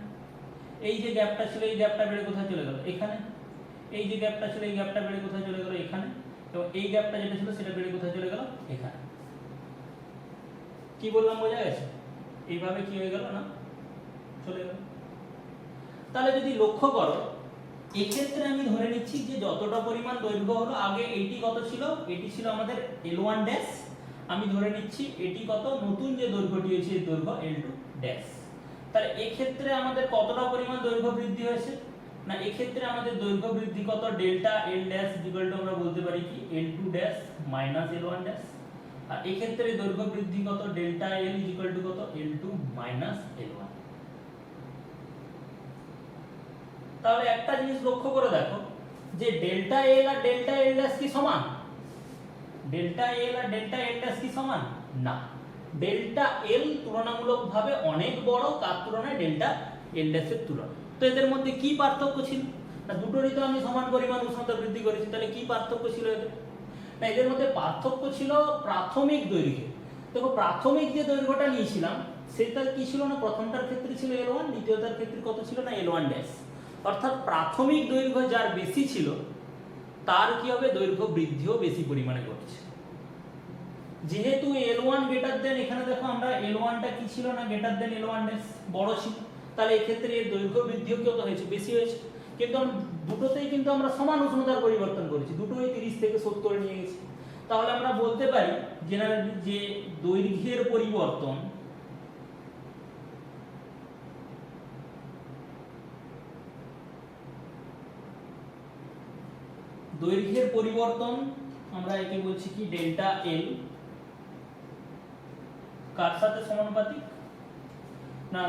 এই যে গ্যাপটা ছিল এই গ্যাপটা বেড়ে কোথায় চলে গেল এখানে, এই যে গ্যাপটা ছিল এই গ্যাপটা বেড়ে কোথায় চলে গেল এখানে, এবং এই গ্যাপটা যেটা ছিল সেটা বেড়ে কোথায় চলে গেল এখানে। কি বললাম বোঝা গেছে? এইভাবে কি হয়ে গেল না চলে গেল। তাহলে যদি লক্ষ্য করো এক্ষেত্রে আমি ধরে নিচ্ছি যে যতটা পরিমাণ দৈর্ঘ্য হলো, আগে এটি কত ছিল, এটি ছিল আমাদের L1 ড্যাশ, আমি ধরে নিচ্ছি এটি কত, নতুন যে দৈর্ঘ্যটি হয়েছে এই দৈর্ঘ্য L2 ড্যাশ। তাহলে এক্ষেত্রে আমাদের কতটা পরিমাণ দৈর্ঘ্য বৃদ্ধি হয়েছে না, এক্ষেত্রে আমাদের দৈর্ঘ্য বৃদ্ধি কত, delta L dash equal to আমরা বলতে পারি কি L2 dash minus L1 dash. আর এক্ষেত্রে দৈর্ঘ্য বৃদ্ধি কত, ডেল্টা L ইকুয়াল টু কত, L2 মাইনাস L1। তাহলে একটা জিনিস লক্ষ্য করে দেখো যে ডেল্টা এল আর ডেল্টা এল ড্যাশ কি সমান, ডেল্টা এল আর ডেল্টা এল ড্যাশ কি সমান না, ডেল্টা এল তুলনামূলকভাবে অনেক বড় কার তুলনায়, ডেল্টা এল ড্যাশের তুলনায়। তো এদের মধ্যে কি পার্থক্য ছিল না, দুটোরই তো আমি সমান পরিমাণ উষ্ণতা বৃদ্ধি করেছি, তাহলে কি পার্থক্য ছিল এদের না, এদের মধ্যে পার্থক্য ছিল প্রাথমিক দৈর্ঘ্যে। দেখো প্রাথমিক যে দৈর্ঘ্যটা নিয়েছিলাম সেটা কি ছিল না, প্রথমটার ক্ষেত্রে ছিল L1, দ্বিতীয়টার ক্ষেত্রে কত ছিল না L1 ড্যাশ। অর্থাৎ প্রাথমিক দৈর্ঘ্য যার বেশি ছিল তার কি হবে, দৈর্ঘ্য বৃদ্ধিও বেশি পরিমাণে ঘটছে। যেহেতু L1 গ্রেটার দেন, এখানে দেখো আমরা L1 টা কি ছিল না গ্রেটার দেন L1 ড্যাশ বড় ছিল, তাহলে এই ক্ষেত্রে এর দৈর্ঘ্য বৃদ্ধিও কত হয়েছে, বেশি হয়েছে। কিন্তু দুটোতেই কিন্তু আমরা সমান উষ্ণতার পরিবর্তন করেছি, দুটোই 30 থেকে 70 নিয়ে গেছি। তাহলে আমরা বলতে পারি জেনারেলি যে দৈর্ঘ্যের পরিবর্তন আমরা একে বলছি কি ডেল্টা এল, কার সাথে সমানুপাতিক না,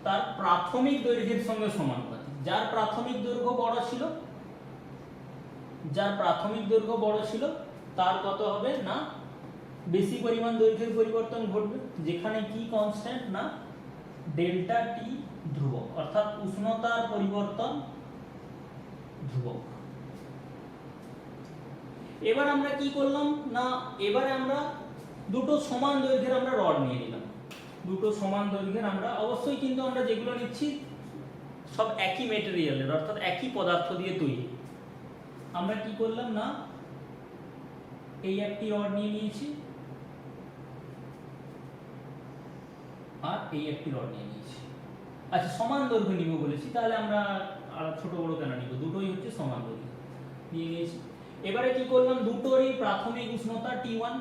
তার প্রাথমিক দৈর্ঘ্যের সঙ্গে সমানুপাতিক। যার প্রাথমিক দৈর্ঘ্য বড় ছিল, তার কত হবে না বেশি পরিমাণ দৈর্ঘ্যের পরিবর্তন ঘটবে, যেখানে কি কনস্ট্যান্ট না ডেল্টা টি ধ্রুবক, অর্থাৎ উষ্ণতার পরিবর্তন ধ্রুবক। এবার আমরা কি করলাম না, এবারে আমরা দুটো সমান দৈর্ঘ্যের আমরা রড নিয়ে নিলাম, দুটো সমান দৈর্ঘ্যের আমরা, অবশ্যই কিন্তু আমরা যেগুলো নিচ্ছি সব একই মেটেরিয়ালের, অর্থাৎ একই পদার্থ দিয়ে তৈরি। আমরা কি করলাম না এই একটি রড নিয়ে নিয়েছি আর এই একটি রড নিয়ে নিয়েছি। আচ্ছা সমান দৈর্ঘ্য নিব বলেছি, তাহলে আমরা ছোট বড় কেন নিব, দুটোই হচ্ছে সমান দৈর্ঘ্য নিয়ে নিয়েছি। এবারে কি করলাম, দুটোরই প্রাথমিক উষ্ণতা T1,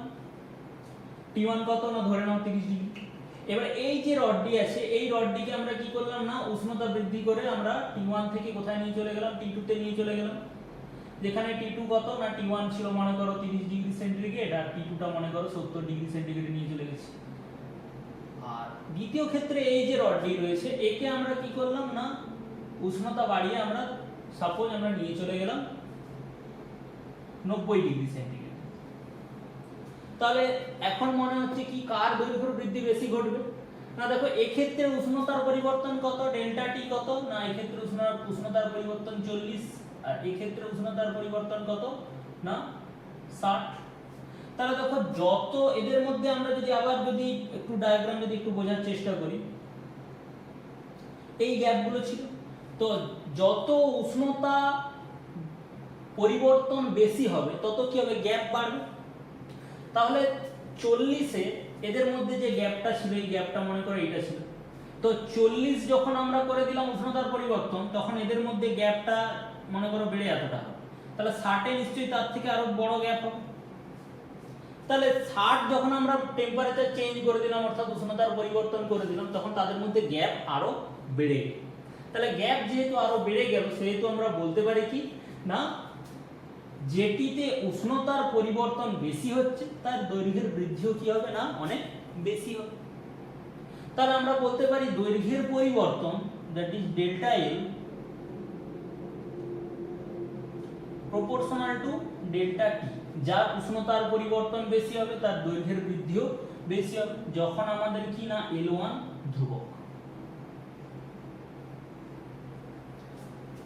T1 কত না ধরে নাও 30 ডিগ্রি। এবারে এই যে রডটি আছে এই রডটিকে আমরা কি করলাম না উষ্ণতা বৃদ্ধি করে আমরা T1 থেকে কোথায় নিয়ে চলে গেলাম, T2 তে নিয়ে চলে গেলাম। যেখানে T2 কত না T1 ছিল মনে করো 30 ডিগ্রি সেন্টিগ্রেড আর T2 টা মনে করো 70 ডিগ্রি সেন্টিগ্রেডে নিয়ে চলে গেছি। আর দ্বিতীয় ক্ষেত্রে এই যে রডটি রয়েছে একে আমরা কি করলাম না উষ্ণতা বাড়িয়ে আমরা সাপোজ আমরা নিয়ে চলে গেলাম 90 ডিগ্রি সেন্টিগ্রেড। তাহলে এখন মনে হচ্ছে কি কার দৈর্ঘ্য বৃদ্ধি বেশি ঘটবে না, দেখো এই ক্ষেত্রে উষ্ণতার পরিবর্তন কত ডেল্টা টি কত না, এই ক্ষেত্রে উষ্ণতার পরিবর্তন 40 আর এই ক্ষেত্রে উষ্ণতার পরিবর্তন কত না 60। তাহলে দেখো যত এদের মধ্যে আমরা যদি আবার যদি একটু ডায়াগ্রাম যদি একটু বোঝার চেষ্টা করি, এই গ্যাপগুলো ছিল তো যত উষ্ণতা পরিবর্তন বেশি হবে তত কি হবে, গ্যাপ বাড়বে। তাহলে 40-এ এদের মধ্যে যে গ্যাপটা ছিল, এই গ্যাপটা মনে করো এইটা ছিল। তো 40 যখন আমরা করে দিলাম উষ্ণতার পরিবর্তন, তখন এদের মধ্যে গ্যাপটা মনে করো বেড়ে এতটা হবে। তাহলে 60-এ নিশ্চয়ই তার থেকে আরো বড় গ্যাপ হবে। তাহলে 60 যখন আমরা টেম্পারেচার চেঞ্জ করে দিলাম, অর্থাৎ উষ্ণতার পরিবর্তন করে দিলাম, তখন তাদের মধ্যে গ্যাপ আরো বেড়ে গেল। তাহলে গ্যাপ যেহেতু আরো বেড়ে গেল, সেহেতু আমরা বলতে পারি কি না, যেটিতে উষ্ণতার পরিবর্তন বেশি হচ্ছে তার দৈর্ঘ্যের বৃদ্ধিও কি হবে না, অনেক বেশি হবে। তাহলে আমরা বলতে পারি দৈর্ঘ্যের পরিবর্তন, that is delta L proportional to delta T. যার উষ্ণতার পরিবর্তন বেশি হবে তার দৈর্ঘ্যের বৃদ্ধিও বেশি হবে, যখন আমাদের কি না L1 ধ্রুবক।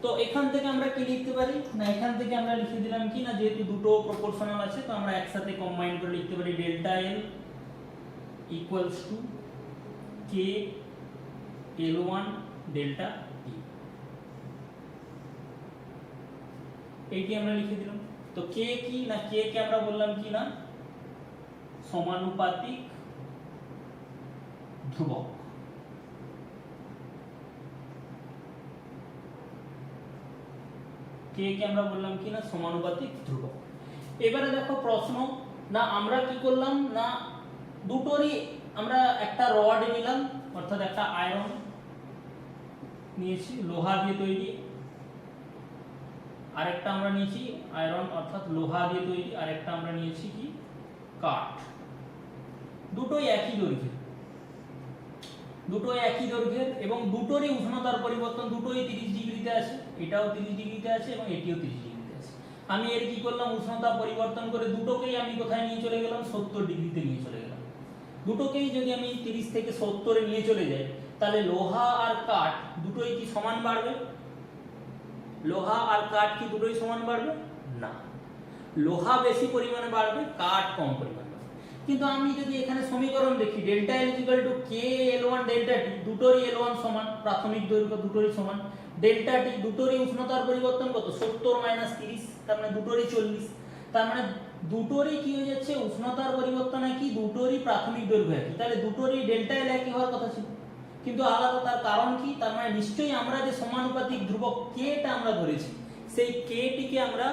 তো এখান থেকে আমরা কি লিখতে পারি না, এখান থেকে আমরা লিখে দিলাম কি না, যেহেতু দুটো প্রপোর্শনাল আছে তো আমরা একসাথে কম্বাইন করে লিখতে পারি delta L equals to k L1 delta T. এইটি আমরা লিখে দিলাম। তো কে কি না, কে কে আমরা বললাম কি না, সমানুপাতিক ধ্রুবক। কে কে আমরা বললাম কি না, সমানুপাতিক ধ্রুবক। এবারে দেখো প্রশ্ন, না আমরা কি করলাম না, দুটোরই আমরা একটা রড নিলাম, অর্থাৎ একটা আয়রন নিয়েছি লোহা দিয়ে তৈরি, আরেকটা আমরা নিয়েছি আয়রন অর্থাৎ লোহা দিয়ে তৈরি, আরেকটা আমরা নিয়েছি কি কাঠ। দুটোই একই দৈর্ঘ্যের, দুটোই একই দৈর্ঘ্যের এবং দুটোরই উষ্ণতার পরিবর্তন দুটোই 30 ডিগ্রিতে আছে, এটাও 30 ডিগ্রিতে আছে এবং এটিও 30 ডিগ্রিতে আছে। আমি এর কি করলাম, উষ্ণতা পরিবর্তন করে দুটোকেই আমি কোথায় নিয়ে চলে গেলাম, 70 ডিগ্রিতে নিয়ে চলে গেলাম। দুটোকেই যদি আমি 30 থেকে 70-এ নিয়ে চলে যাই, তাহলে লোহা আর কাঠ দুটোই কি সমান বাড়বে? লোহা আর কাঠ কি দুটোই সমান বাড়বে? না, লোহা বেশি পরিমাণে বাড়বে, কাঠ কম পরিমাণে বাড়বে। কিন্তু আমি যদি এখানে সমীকরণ দেখি, delta L equal to k L1 delta T, দুটোরই L1 সমান, প্রাথমিক দৈর্ঘ্য দুটোরই সমান, ডেল্টা টি দুটোরই উষ্ণতার পরিবর্তন কত 70 - 30, তার মানে দুটোরই 40, তার মানে দুটোরই কি হয়ে যাচ্ছে, উষ্ণতার পরিবর্তন কি, দুটোরই প্রাথমিক দৈর্ঘ্য একই, তাহলে দুটোরই ডেল্টা এল একই হওয়ার কথা ছিল, কিন্তু আলাদা। তার কারণ কি, তার মানে নিশ্চয়ই আমরা যে সমানুপাতিক ধ্রুবক কে টা আমরা ধরেছি, সেই কে টিকে আমরা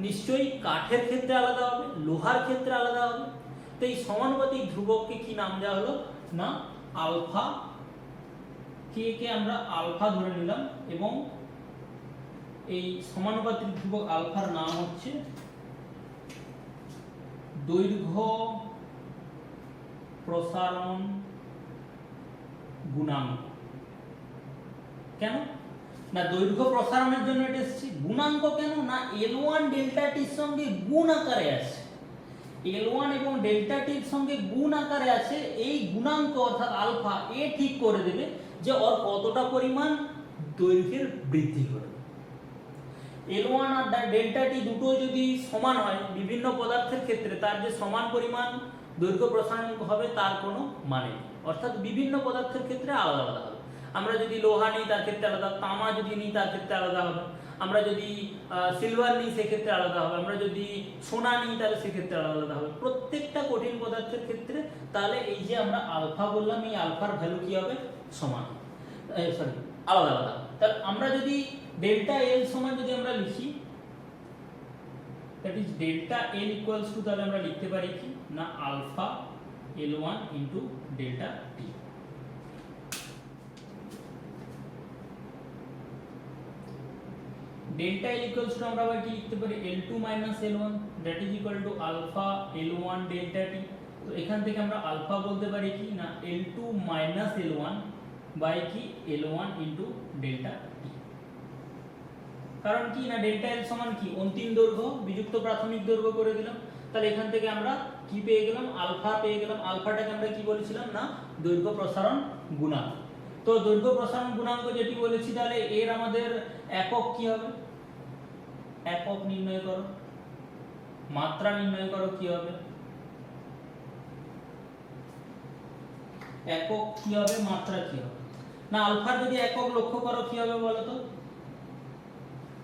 নিশ্চয়ই কাঠের ক্ষেত্রে আলাদা হবে, লোহার ক্ষেত্রে আলাদা হবে। তো এই সমানুপাতিক ধ্রুবককে কি নাম দেওয়া হলো না, আলফা। কে কে আমরা আলফা ধরে নিলাম এবং এই সমানুপাতিক ধ্রুবক আলফার নাম হচ্ছে দৈর্ঘ্য প্রসারণ গুণাঙ্ক। কেন না, দৈর্ঘ্য প্রসারণের জন্য এটা এসেছে। গুণাঙ্ক কেন না, L1 ডেল্টা টির সঙ্গে গুণ আকারে আছে, L1 এবং ডেল্টা টির সঙ্গে গুণ আকারে আছে। এই গুণাঙ্ক অর্থাৎ আলফা এ ঠিক করে দেবে যে ওর কতটা পরিমাণ দৈর্ঘ্যের বৃদ্ধি ঘটবে। L1 আর ডেল্টা টি দুটো যদি সমান হয় বিভিন্ন পদার্থের ক্ষেত্রে, তার যে সমান পরিমাণ দৈর্ঘ্য প্রসারণ হবে তার কোনো মানে নেই, অর্থাৎ বিভিন্ন পদার্থের ক্ষেত্রে আলাদা আলাদা হবে। আমরা যদি লোহা নিই তার ক্ষেত্রে আলাদা, তামা যদি নিই তার ক্ষেত্রে আলাদা হবে, আমরা যদি সিলভার নিই সেক্ষেত্রে আলাদা হবে, আমরা যদি সোনা নিই তাহলে সেক্ষেত্রে আলাদা আলাদা হবে, প্রত্যেকটা কঠিন পদার্থের ক্ষেত্রে। তাহলে এই যে আমরা আলফা বললাম, এই আলফার ভ্যালু কি হবে, সমান, সরি আলাদা আলাদা। তাহলে আমরা যদি ডেল্টা এল সমান যদি আমরা লিখি, that is delta L equals to, তাহলে আমরা লিখতে পারি কি না, alpha L1 into delta T. Delta L equals to আমরা আবার কি লিখতে পারি, L2 - L1 that is equal to alpha L1 delta টি। তো এখান থেকে আমরা আলফা বলতে পারি কি না, L2 - L1 বাই কি L1 ইনটু ডেল্টা টি। কারণ কি না, ডেল্টা এল সমান কি, অন্তিম দৈর্ঘ্য বিযুক্ত প্রাথমিক দৈর্ঘ্য করে দিলাম। তাহলে এখান থেকে আমরা কি পেয়ে গেলাম, আলফা পেয়ে গেলাম। আলফাটাকে আমরা কি বলেছিলাম না, দৈর্ঘ্য প্রসারণ গুণাঙ্ক। তো দৈর্ঘ্য প্রসারণ গুণাঙ্ক যেটি বলেছি, তাহলে এর আমাদের একক কি হবে, একক নির্ণয় করো, মাত্রা নির্ণয় করো কি হবে, একক কি হবে, মাত্রা কি হবে। না আলফার যদি একক লক্ষ্য করো কি হবে বলো তো,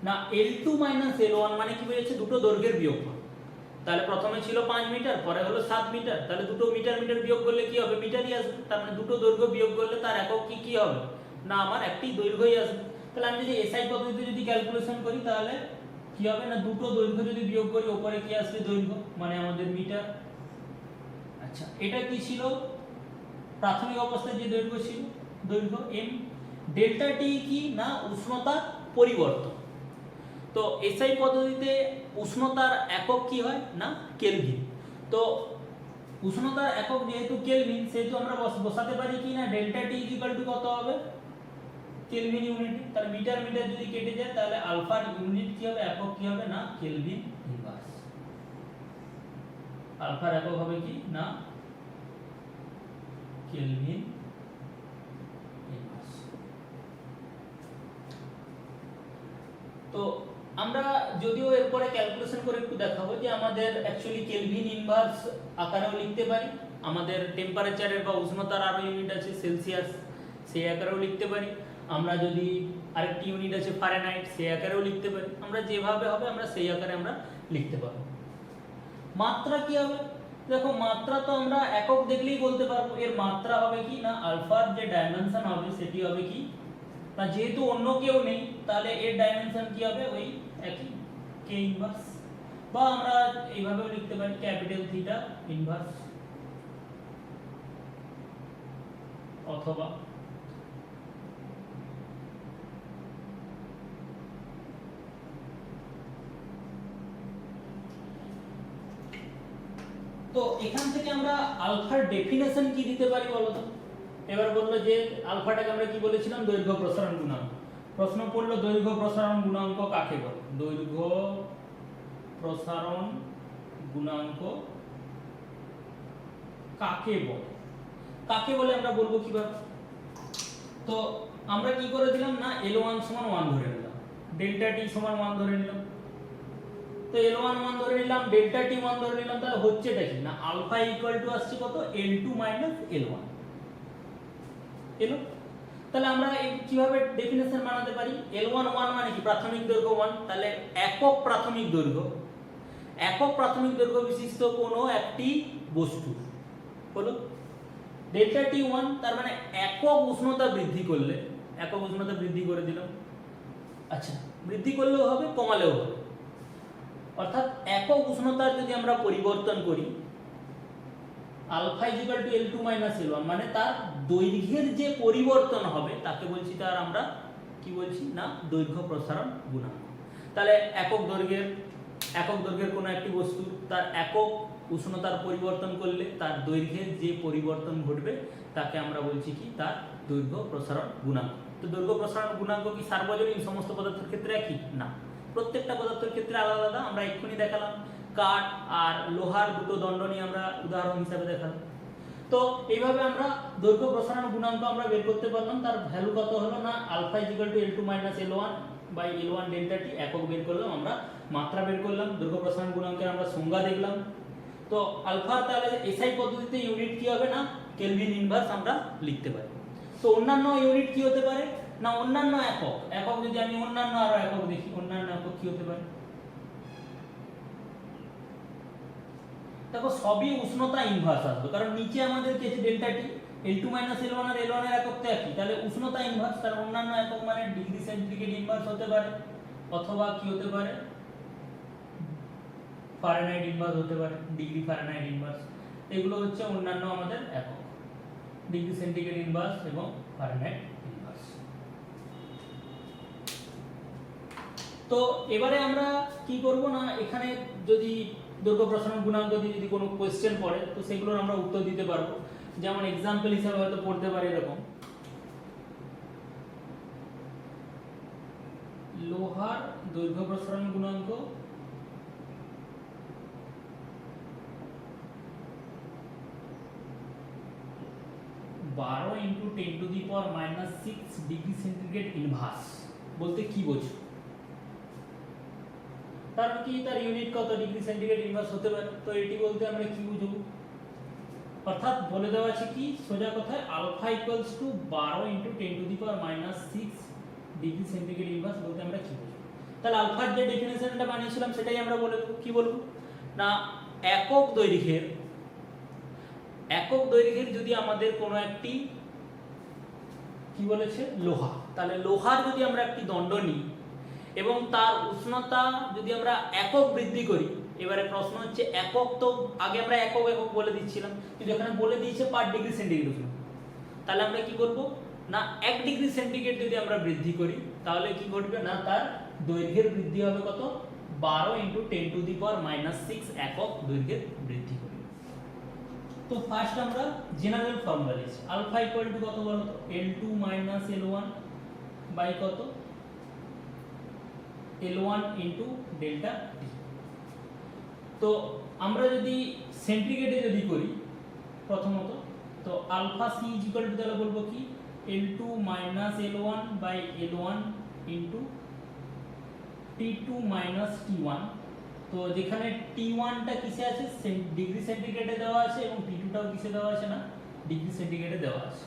না L2 L1 মানে কি বোঝাচ্ছে দুটো দৈর্ঘ্যের বিয়োগফল। তাহলে প্রথমে ছিল 5 মিটার, পরে হলো 7 মিটার, তাহলে দুটো মিটার মিটার বিয়োগ করলে কি হবে, মিটারই আসবে। তার মানে দুটো দৈর্ঘ্য বিয়োগ করলে তার একক কি হবে, না আমার একটি দৈর্ঘ্যই আসবে। তাহলে আমি যদি এসআই পদ্ধতিতে যদি ক্যালকুলেশন করি তাহলে কি হবে, না দুটো দৈর্ঘ্য যদি বিয়োগ করি উপরে কি আসবে, দৈর্ঘ্য, মানে আমাদের মিটার। আচ্ছা এটা কি ছিল, প্রাথমিক অবস্থায় যে দৈর্ঘ্য ছিল, দৈর্ঘ্য m। ডেল্টা টি কি, না উষ্ণতার পরিবর্তন। তো এসআই পদ্ধতিতে উষ্ণতার একক কি হয়, না কেলভিন। তো উষ্ণতার একক যেহেতু কেলভিন, সেহেতু আমরা বসাতে পারি কি, না ডেল্টা টি ইকুয়াল টু কত হবে, কেলভিন ইউনিট। তাহলে মিটার মিটার যদি কেটে যায় তাহলে আলফার ইউনিট কি হবে, একক কি হবে, না কেলভিন ইনভার্স। আলফার একক হবে কি, না কেলভিন ইনভার্স। তো আমরা যদিও এরপরে ক্যালকুলেশন করে একটু দেখাবো যে আমাদের অ্যাকচুয়ালি কেলভিন ইনভার্স আকারেও লিখতে পারি, আমাদের টেম্পারেচারের বা উষ্ণতার আরো ইউনিট আছে সেলসিয়াস, সেই আকারেও লিখতে পারি। আমরা যদি আরেকটি ইউনিট আছে ফারেনহাইট, সেই আকারেও লিখতে পারি। আমরা যেভাবে হবে আমরা সেই আকারে আমরা লিখতে পারবো। মাত্রা কি হবে, দেখো মাত্রা তো আমরা একক দেখলেই বলতে পারবো, এর মাত্রা হবে কি, না আলফার যে ডাইমেনশন হবে সেটি হবে কি, না যেহেতু অন্য কেউ নেই তাহলে এর ডাইমেনশন কি হবে, ওই একই কে ইনভার্স, বা আমরা এইভাবেও লিখতে পারি ক্যাপিটাল থিটা ইনভার্স, অথবা তো এখান থেকে আমরা আলফার ডেফিনেশন কি দিতে পারি বলো তো। এবার বললো যে আলফাটাকে আমরা কি বলেছিলাম, দৈর্ঘ্য প্রসারণ গুণাঙ্ক। প্রশ্ন পড়লো দৈর্ঘ্য প্রসারণ গুণাঙ্ক কাকে বলে, দৈর্ঘ্য প্রসারণ গুণাঙ্ক কাকে বলে, কাকে বলে আমরা বলবো কিভাবে। তো আমরা কি করে দিলাম, না L1 সমান 1 ধরে নিলাম, ডেল্টা টি সমান 1 ধরে নিলাম। তো L1 1 ধরে নিলাম, ডেল্টা টি 1 ধরে নিলাম, তাহলে হচ্ছেটা কি, না আলফা ইকুয়াল টু আসছে কত, L2 L1 এলো। তাহলে আমরা কিভাবে ডেফিনেশন বানাতে পারি, L1 1 মানে কি, প্রাথমিক দৈর্ঘ্য 1, তাহলে একক প্রাথমিক দৈর্ঘ্য, একক প্রাথমিক দৈর্ঘ্য বিশিষ্ট কোনো একটি বস্তু হলো। ডেল্টা টি 1 তার মানে একক উষ্ণতা বৃদ্ধি করলে, একক উষ্ণতা বৃদ্ধি করে দিলাম। আচ্ছা বৃদ্ধি করলেও হবে, কমালেও হবে, অর্থাৎ একক উষ্ণতার যদি আমরা পরিবর্তন করি alpha equal to L2 L1 মানে তার দৈর্ঘ্যের যে পরিবর্তন হবে তাকে বলছি, তার আমরা কি বলছি, না দৈর্ঘ্য প্রসারণ গুণাঙ্ক। তাহলে একক দৈর্ঘ্যের কোনো একটি বস্তু তার একক উষ্ণতার পরিবর্তন করলে তার দৈর্ঘ্যের যে পরিবর্তন ঘটবে তাকে আমরা বলছি কি, তার দৈর্ঘ্য প্রসারণ গুণাঙ্ক। তো দৈর্ঘ্য প্রসারণ গুণাঙ্ক কি সার্বজনীন সমস্ত পদার্থের ক্ষেত্রে একই, না প্রত্যেকটা পদার্থের ক্ষেত্রে আলাদা আলাদা। আমরা এক্ষুনি দেখালাম কাঠ আর লোহার দুটো দণ্ড নিয়ে আমরা উদাহরণ হিসাবে দেখালাম। তো এইভাবে আমরা দৈর্ঘ্য প্রসারণ গুণাঙ্ক আমরা বের করতে পারলাম, তার ভ্যালু কত হলো, না alpha equal to L2 L1 by L1 delta T, একক বের করলাম আমরা, মাত্রা বের করলাম, দৈর্ঘ্য প্রসারণ গুণাঙ্কের আমরা সংজ্ঞা দেখলাম। তো আলফা তাহলে এসআই পদ্ধতিতে ইউনিট কি হবে, না কেলভিন ইনভার্স আমরা লিখতে পারি। তো অন্যান্য ইউনিট কি হতে পারে, না অন্যান্য একক যদি আমি অন্যান্য আরো একক দেখি, অন্যান্য একক কি হতে পারে, দেখো সবই উষ্ণতা ইনভার্স আসবে, কারণ নিচে আমাদের কি আছে ডেল্টা টি, L2 L1 আর L1 এর একক তো একই, তাহলে উষ্ণতা ইনভার্স, তার অন্যান্য একক মানে ডিগ্রি সেন্টিগ্রেড ইনভার্স হতে পারে, অথবা কি হতে পারে ফারেনহাইট ইনভার্স হতে পারে, ডিগ্রি ফারেনহাইট ইনভার্স। এগুলো হচ্ছে অন্যান্য আমাদের একক, ডিগ্রি সেন্টিগ্রেড ইনভার্স এবং ফারেনহাইট ইনভার্স। তো এবারে আমরা কি করব, না এখানে যদি দৈর্ঘ্য প্রসারণ গুণাঙ্ক দিয়ে যদি কোনো কোশ্চেন পড়ে তো সেগুলোর আমরা উত্তর দিতে পারবো। যেমন এক্সাম্পল হিসেবে হয়তো পড়তে পারি এরকম, লোহার দৈর্ঘ্য প্রসারণ গুণাঙ্ক (12 × 10⁻⁶ ডিগ্রি সেন্টিগ্রেড ইনভার্স বলতে কি বোঝো, কারণ কি তার ইউনিট কত, ডিগ্রি সেন্টিগ্রেড ইনভার্স হতে পারে। তো এটি বলতে আমরা কি বুঝবো, অর্থাৎ বলে দেওয়া আছে কি সোজা কথায় alpha equals to 12 into 10 to the power minus 6 degree centigrade inverse বলতে আমরা কি বুঝি। তাহলে আলফার যে ডেফিনেশনটা বানিয়েছিলাম সেটাই আমরা বলে দেবো। কি বলবো না একক দৈর্ঘ্যের যদি আমাদের কোনো একটি কি বলেছে লোহা, তাহলে লোহার যদি আমরা একটি দণ্ড নিই এবং তার উষ্ণতা যদি আমরা একক বৃদ্ধি করি, এবারে প্রশ্ন হচ্ছে একক তো আগে আমরা একক বলে দিচ্ছিলাম, কিন্তু এখানে বলে দিয়েছে পার ডিগ্রি সেন্টিগ্রেড উষ্ণতা, তাহলে আমরা কি করব না 1 ডিগ্রি সেন্টিগ্রেড যদি আমরা বৃদ্ধি করি তাহলে কি ঘটবে না তার দৈর্ঘ্যের বৃদ্ধি হবে কত 12 into 10 to the power minus 6 একক দৈর্ঘ্যের বৃদ্ধি করবে। তো ফার্স্ট আমরা জেনারেল ফর্মুলা লিখছি আলফা ইকুয়াল টু কত বলতো L2 মাইনাস L1 বাই কত L1 ইনটু ডেল্টা T। তো আমরা যদি সেন্টিগ্রেডে যদি করি প্রথমত, তো alpha C is equal to তাহলে বলবো কি L2 minus L1 by L1 into T2 minus T1। তো যেখানে T1 টা কিসে আছে ডিগ্রি সেন্টিগ্রেডে দেওয়া আছে এবং T2 টাও কিসে দেওয়া আছে না ডিগ্রি সেন্টিগ্রেডে দেওয়া আছে।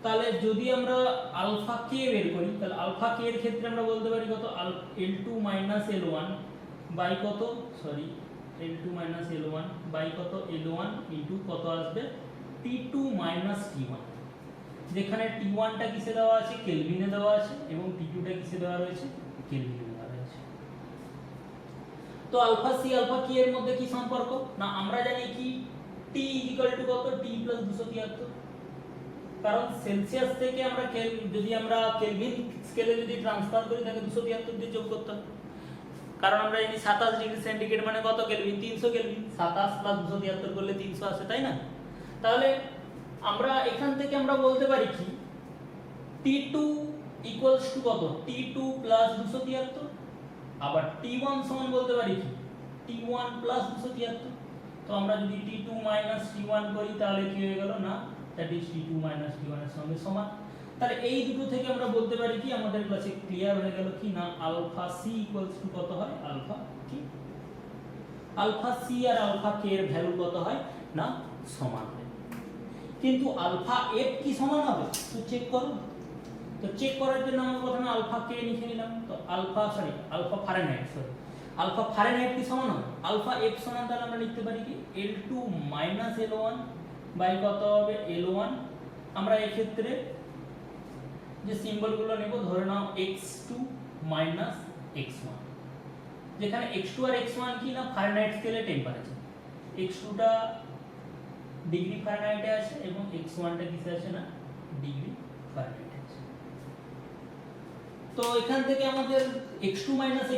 তাহলে যদি আমরা আলফা কে বের করি তাহলে আলফা কে এর ক্ষেত্রে আমরা বলতে পারি কত L2 মাইনাস L1 বাই কত L2 মাইনাস L1 বাই কত L1 ইনটু কত আসবে T2 মাইনাস T1, যেখানে T1 টা কিসে দেওয়া আছে কেলভিনে দেওয়া আছে এবং T2 টা কিসে দেওয়া রয়েছে কেলভিনে দেওয়া রয়েছে। তো আলফা সি আলফা কি এর মধ্যে কি সম্পর্ক না আমরা জানি কি T ইকুয়াল টু কত T প্লাস 273, কারণ সেলসিয়াস থেকে আমরা যদি আমরা কেলভিন স্কেলে যদি ট্রান্সফার করি তাকে 273 দিয়ে যোগ করতে হবে, কারণ আমরা জানি 27 ডিগ্রি সেন্টিগ্রেড মানে কত কেলভিন 300 কেলভিন, 27 প্লাস 273 করলে 300 আসে তাই না। তাহলে আমরা এখান থেকে আমরা বলতে পারি কি T2 ইকুয়ালস টু কত T2 প্লাস 273, আবার T1 সমান বলতে পারি কি T1 প্লাস 273। তো আমরা যদি T2 মাইনাস T1 করি তাহলে কি হয়ে গেল না that is T2 minus T1 এর সঙ্গে সমান। তাহলে এই দুটো থেকে আমরা বলতে পারি কি আমাদের কাছে ক্লিয়ার হয়ে গেল কি না আলফা সি ইকুয়ালস টু কত হয় আলফা কি আলফা সি আর আলফা কে এর ভ্যালু কত হয় না সমান হয়। কিন্তু আলফা এফ কি সমান হবে তো চেক করো। তো চেক করার জন্য আমরা প্রথমে আলফা কে লিখে নিলাম, তো আলফা ফারেনহাইট কি সমান হবে আলফা এফ সমান, তাহলে আমরা লিখতে পারি কি L2 মাইনাস L1 বাই কত হবে L1। আমরা এই ক্ষেত্রে যে সিম্বলগুলো নেব ধরে নাও x2 মাইনাস x1, যেখানে x2 আর x1 কি না ফারেনহাইট স্কেলে টেম্পারেচার, x2 টা ডিগ্রি ফারেনহাইটে আছে এবং x1 টা কিসে আছে না ডিগ্রি ফারেনহাইটে আছে। তো এখান থেকে আমাদের x2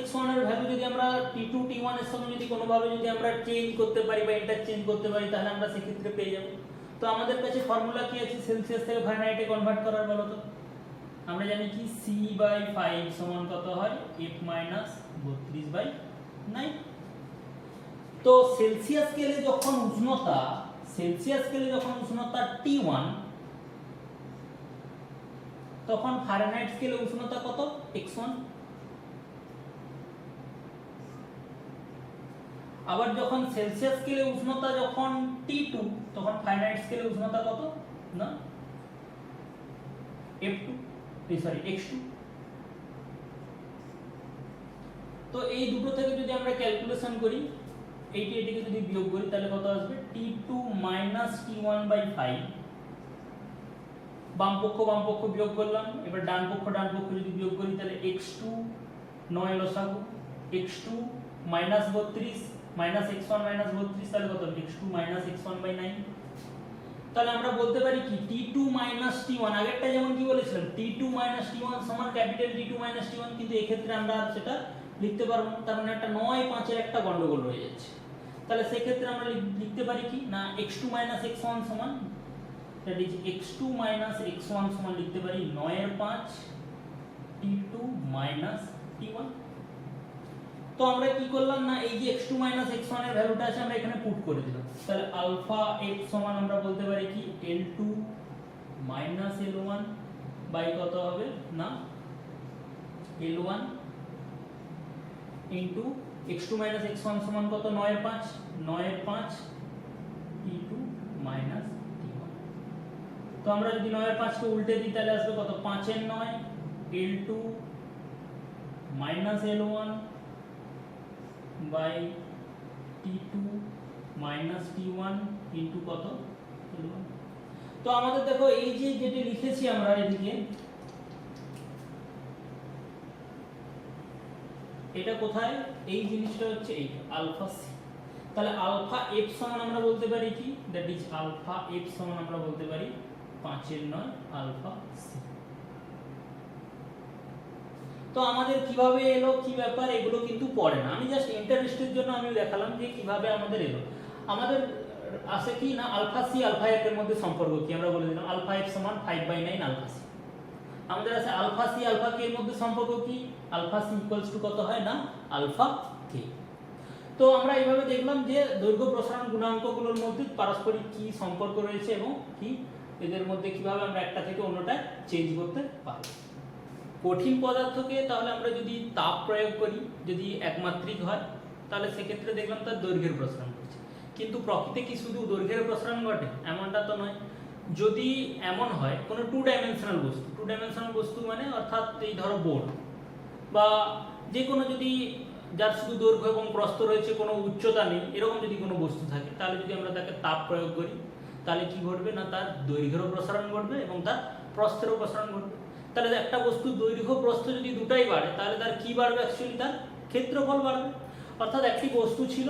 x1 এর ভ্যালু যদি আমরা T2 T1 এর সঙ্গে যদি কোনোভাবে যদি আমরা চেঞ্জ করতে পারি বা ইন্টারচেঞ্জ করতে পারি তাহলে আমরা সেই ক্ষেত্রে পেয়ে যাব। তো আমাদের কাছে ফর্মুলা কি আছে সেলসিয়াস থেকে ফারেনহাইটে কনভার্ট করার, বলো তো আমরা জানি কি C/5 সমান কত হয় F - 32/9। তো সেলসিয়াস স্কেলে যখন উষ্ণতা T1 তখন ফারেনহাইট স্কেলে উষ্ণতা কত x1। আবার যখন সেলসিয়াস স্কেলে উষ্ণতা যখন T2 তখন ফারেনহাইট স্কেলে উষ্ণতা কত না x2। তো এই দুটো থেকে যদি আমরা ক্যালকুলেশন করি এটিকে যদি বিয়োগ করি তাহলে কত আসবে T2 মাইনাস T1/5, বাম পক্ষ বিয়োগ করলাম, এবার ডান পক্ষ যদি বিয়োগ করি তাহলে x2 9 লসাগু x2 minus 32 minus x1 minus 32 তাহলে কত x2 মাইনাস x1/9। তাহলে আমরা বলতে পারি কি T2 মাইনাস T1 আগেরটা যেমন কি বলেছিলাম T2 মাইনাস T1 সমান ক্যাপিটাল T2 মাইনাস T1, কিন্তু এই ক্ষেত্রে আমরা সেটা লিখতে পারবো না, তার মানে একটা 9-5 এর একটা গন্ডগোল রয়ে যাচ্ছে। তাহলে সেই ক্ষেত্রে আমরা লিখতে পারি কি না x2 মাইনাস x1 সমান that is x2 minus x1 সমান লিখতে পারি 9/5 T2 minus T1। তো আমরা কি করলাম না এই যে x2 minus x1 এর ভ্যালুটা আছে আমরা এখানে পুট করে দিলাম, তাহলে আলফা f সমান আমরা বলতে পারি কি L2 minus L1 বাই কত হবে না L1 into x2 minus x1 সমান কত 9/5 T2 minus তো আমরা যদি 9 এর 5 কে উল্টে দিই তাহলে আসবে কত, 5 এর 9 L2 minus L1 by T2 minus T1 into কত L1। তো আমাদের দেখো এই যে যেটা লিখেছি আমরা এদিকে, এটা কোথায়, এই জিনিসটা হচ্ছে এই আলফা সি। তাহলে আলফা এফ সমান আমরা বলতে পারি কি, দ্যাট ইজ আলফা এফ সমান আমরা বলতে পারি 5 এর 9 আলফা সি। তো আমাদের কিভাবে এলো, কি ব্যাপার, এগুলো কিন্তু পড়ে না, আমি জাস্ট ইন্টারেস্টের জন্য আমি দেখালাম যে কিভাবে আমাদের এলো। আমাদের আসে কি না, আলফা সি আলফা এফ এর মধ্যে সম্পর্ক কি, আমরা বলে দিলাম আলফা এফ সমান 5/9 আলফা সি। আমাদের আছে আলফা সি আলফা কে এর মধ্যে সম্পর্ক কি, আলফা সি ইকুয়ালস টু কত হয় না আলফা কে। তো আমরা এইভাবে দেখলাম যে দৈর্ঘ্য প্রসারণ গুণাঙ্কগুলোর মধ্যে পারস্পরিক কি সম্পর্ক রয়েছে এবং কি এদের মধ্যে কিভাবে আমরা একটা থেকে অন্যটা চেঞ্জ করতে পারি। কঠিন পদার্থকে তাহলে আমরা যদি তাপ প্রয়োগ করি, যদি একমাত্রিক হয়, তাহলে সেক্ষেত্রে দেখলাম তার দৈর্ঘ্যের প্রসারণ ঘটছে। কিন্তু প্রকৃতিতে কি শুধু দৈর্ঘ্যের প্রসারণ ঘটে, এমনটা তো নয়। যদি এমন হয় কোনো 2 ডাইমেনশনাল বস্তু, 2 ডাইমেনশনাল বস্তু মানে অর্থাৎ এই ধরো বোর্ড বা যে কোনো যদি যার শুধু দৈর্ঘ্য এবং প্রস্থ রয়েছে, কোনো উচ্চতা নেই, এরকম যদি কোনো বস্তু থাকে, তাহলে যদি আমরা তাকে তাপ প্রয়োগ করি তাহলে কি ঘটবে না, তার দৈর্ঘ্যেরও প্রসারণ ঘটবে এবং তার প্রস্থেরও প্রসারণ ঘটবে। তাহলে একটা বস্তু দৈর্ঘ্য প্রস্থ যদি দুটাই বাড়ে তাহলে তার কি বাড়বে, অ্যাকচুয়ালি তার ক্ষেত্রফল বাড়বে। অর্থাৎ একটি বস্তু ছিল,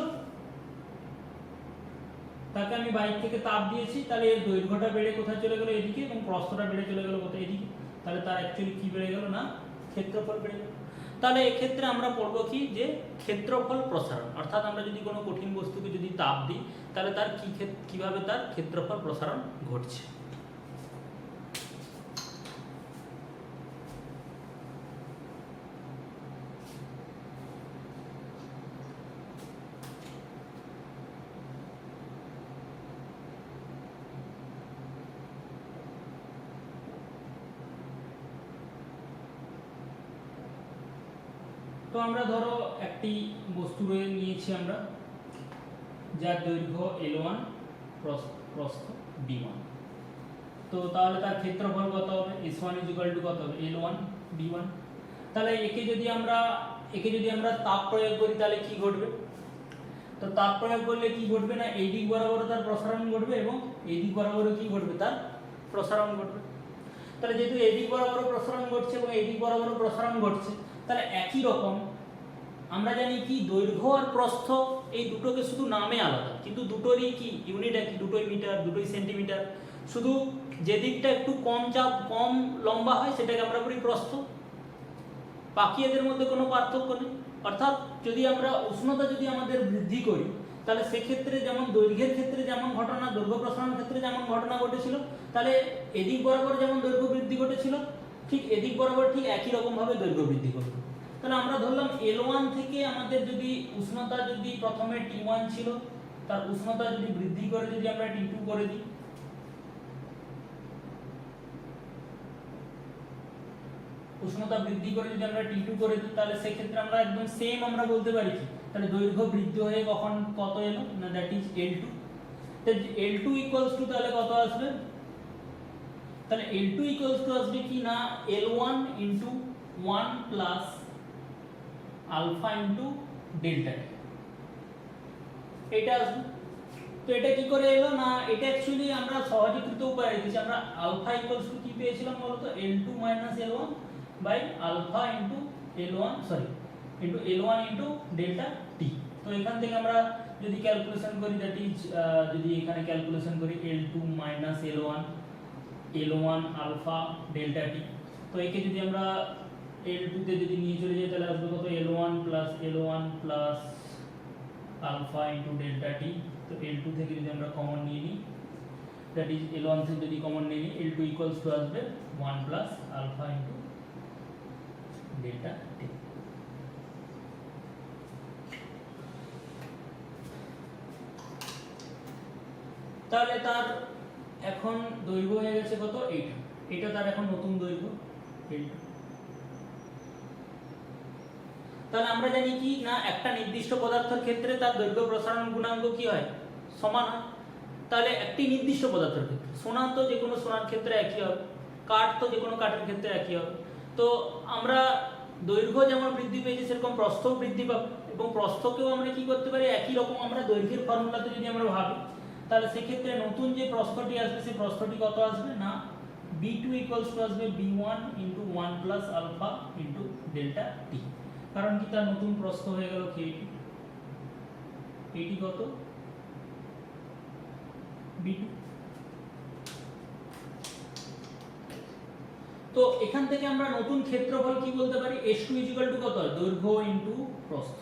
তাকে আমি বাইরে থেকে তাপ দিয়েছি, তাহলে এর দৈর্ঘ্যটা বেড়ে কোথায় চলে গেল এদিকে এবং প্রস্থটা বেড়ে চলে গেল কোথায় এদিকে, তাহলে তার অ্যাকচুয়ালি কি বেড়ে গেল না ক্ষেত্রফল বেড়ে গেল। তাহলে এক্ষেত্রে আমরা পড়বো কি যে ক্ষেত্রফল প্রসারণ, অর্থাৎ আমরা যদি কোনো কঠিন বস্তুকে যদি তাপ দিই তাহলে তার কিভাবে তার ক্ষেত্রফল প্রসারণ ঘটছে। তো আমরা ধরো একটি বস্তু নিয়েছি আমরা, যার দৈর্ঘ্য L1 প্রস্থ B1। তো তাহলে তার ক্ষেত্রফল কত হবে, S1 কত হবে L1 B1। তাহলে একে যদি আমরা তাপ প্রয়োগ করি তাহলে কি ঘটবে, তো তাপ প্রয়োগ করলে কি ঘটবে না, এই দিক বরাবর তার প্রসারণ ঘটবে এবং এই দিক বরাবর কি ঘটবে, তার প্রসারণ ঘটবে। তাহলে যেহেতু এই দিক বরাবর প্রসারণ ঘটছে এবং এই দিক বরাবর প্রসারণ ঘটছে, তাহলে একই রকম আমরা জানি কি দৈর্ঘ্য আর প্রস্থ এই দুটোকে শুধু নামে আলাদা, কিন্তু দুটোরই কি ইউনিট একই, দুটোই মিটার, দুটোই সেন্টিমিটার। শুধু যে দিকটা একটু কম লম্বা হয় সেটাকে আমরা বলি প্রস্থ, বাকি এদের মধ্যে কোনো পার্থক্য নেই। অর্থাৎ যদি আমরা উষ্ণতা যদি আমাদের বৃদ্ধি করি তাহলে সেক্ষেত্রে যেমন দৈর্ঘ্যের ক্ষেত্রে যেমন ঘটনা, দৈর্ঘ্য প্রসারণের ক্ষেত্রে যেমন ঘটনা ঘটেছিল, তাহলে এদিক বরাবর যেমন দৈর্ঘ্য বৃদ্ধি ঘটেছিল ঠিক এদিক বরাবর ঠিক একই রকম ভাবে দৈর্ঘ্য বৃদ্ধি ঘটবে। তাহলে আমরা ধরলাম L1 থেকে আমাদের যদি উষ্ণতা যদি প্রথমে T1 ছিল, তার উষ্ণতা যদি বৃদ্ধি করে যদি আমরা T2 করে দিই, উষ্ণতা বৃদ্ধি করে যদি আমরা T2 করে দিই, তাহলে সেই ক্ষেত্রে আমরা একদম সেম আমরা বলতে পারি কি, তাহলে দৈর্ঘ্য বৃদ্ধি হয়ে কখন কত এলো না, দ্যাট ইজ L2। তাহলে L2 ইকুয়ালস টু তাহলে কত আসবে, তাহলে L2 ইকুয়ালস টু আসবে কি না L1 into 1 plus alpha into delta T, এটা আসবে। তো এটা কি করে এলো না, এটা অ্যাকচুয়ালি আমরা সহজীকৃত উপায়ে রেখেছি। আমরা আলফা ইকুয়ালস টু কি পেয়েছিলাম বলতো, L2 minus L1 by alpha into L1 into L1 into delta টি। তো এখান থেকে আমরা যদি ক্যালকুলেশন করি, দ্যাট ইজ যদি এখানে ক্যালকুলেশন করি L2 minus L1 alpha delta টি, তো একে যদি আমরা L2 তে যদি নিয়ে চলে যাই তাহলে আসবে কত L1 plus alpha into delta টি। তো L2 থেকে যদি আমরা কমন নিয়ে নিই, দ্যাট ইজ L1 থেকে যদি কমন নিয়ে নিই, L2 ইকুয়ালস টু আসবে 1 প্লাস আলফা ইনটু ডেল্টা টি। তাহলে তার এখন দৈর্ঘ্য হয়ে গেছে কত, এটা তার এখন নতুন দৈর্ঘ্য L2। তাহলে আমরা জানি কি না, একটা নির্দিষ্ট পদার্থের ক্ষেত্রে তার দৈর্ঘ্য প্রসারণ গুণাঙ্ক কি হয়, সমান হয়। তাহলে একটি নির্দিষ্ট পদার্থের ক্ষেত্রে সোনা তো যে কোনো সোনার ক্ষেত্রে একই হবে, কাঠ তো যে কোনো কাঠের ক্ষেত্রে একই হবে। তো আমরা দৈর্ঘ্য যেমন বৃদ্ধি পেয়েছে সেরকম প্রস্থও বৃদ্ধি পাবে, এবং প্রস্থকেও আমরা কি করতে পারি একই রকম আমরা দৈর্ঘ্যের ফর্মুলাতে যদি আমরা ভাবি, তাহলে সেক্ষেত্রে নতুন যে প্রস্থটি আসবে সেই প্রস্থটি কত আসবে না b2 ইকুয়ালস টু আসবে b1 into 1 plus alpha into delta T. কারণ কি তার নতুন প্রস্থ হয়ে গেল কি এটি কত b2। তো এখান থেকে আমরা নতুন ক্ষেত্রফল কি বলতে পারি h2 ইকুয়াল টু কত দৈর্ঘ্য ইনটু প্রস্থ।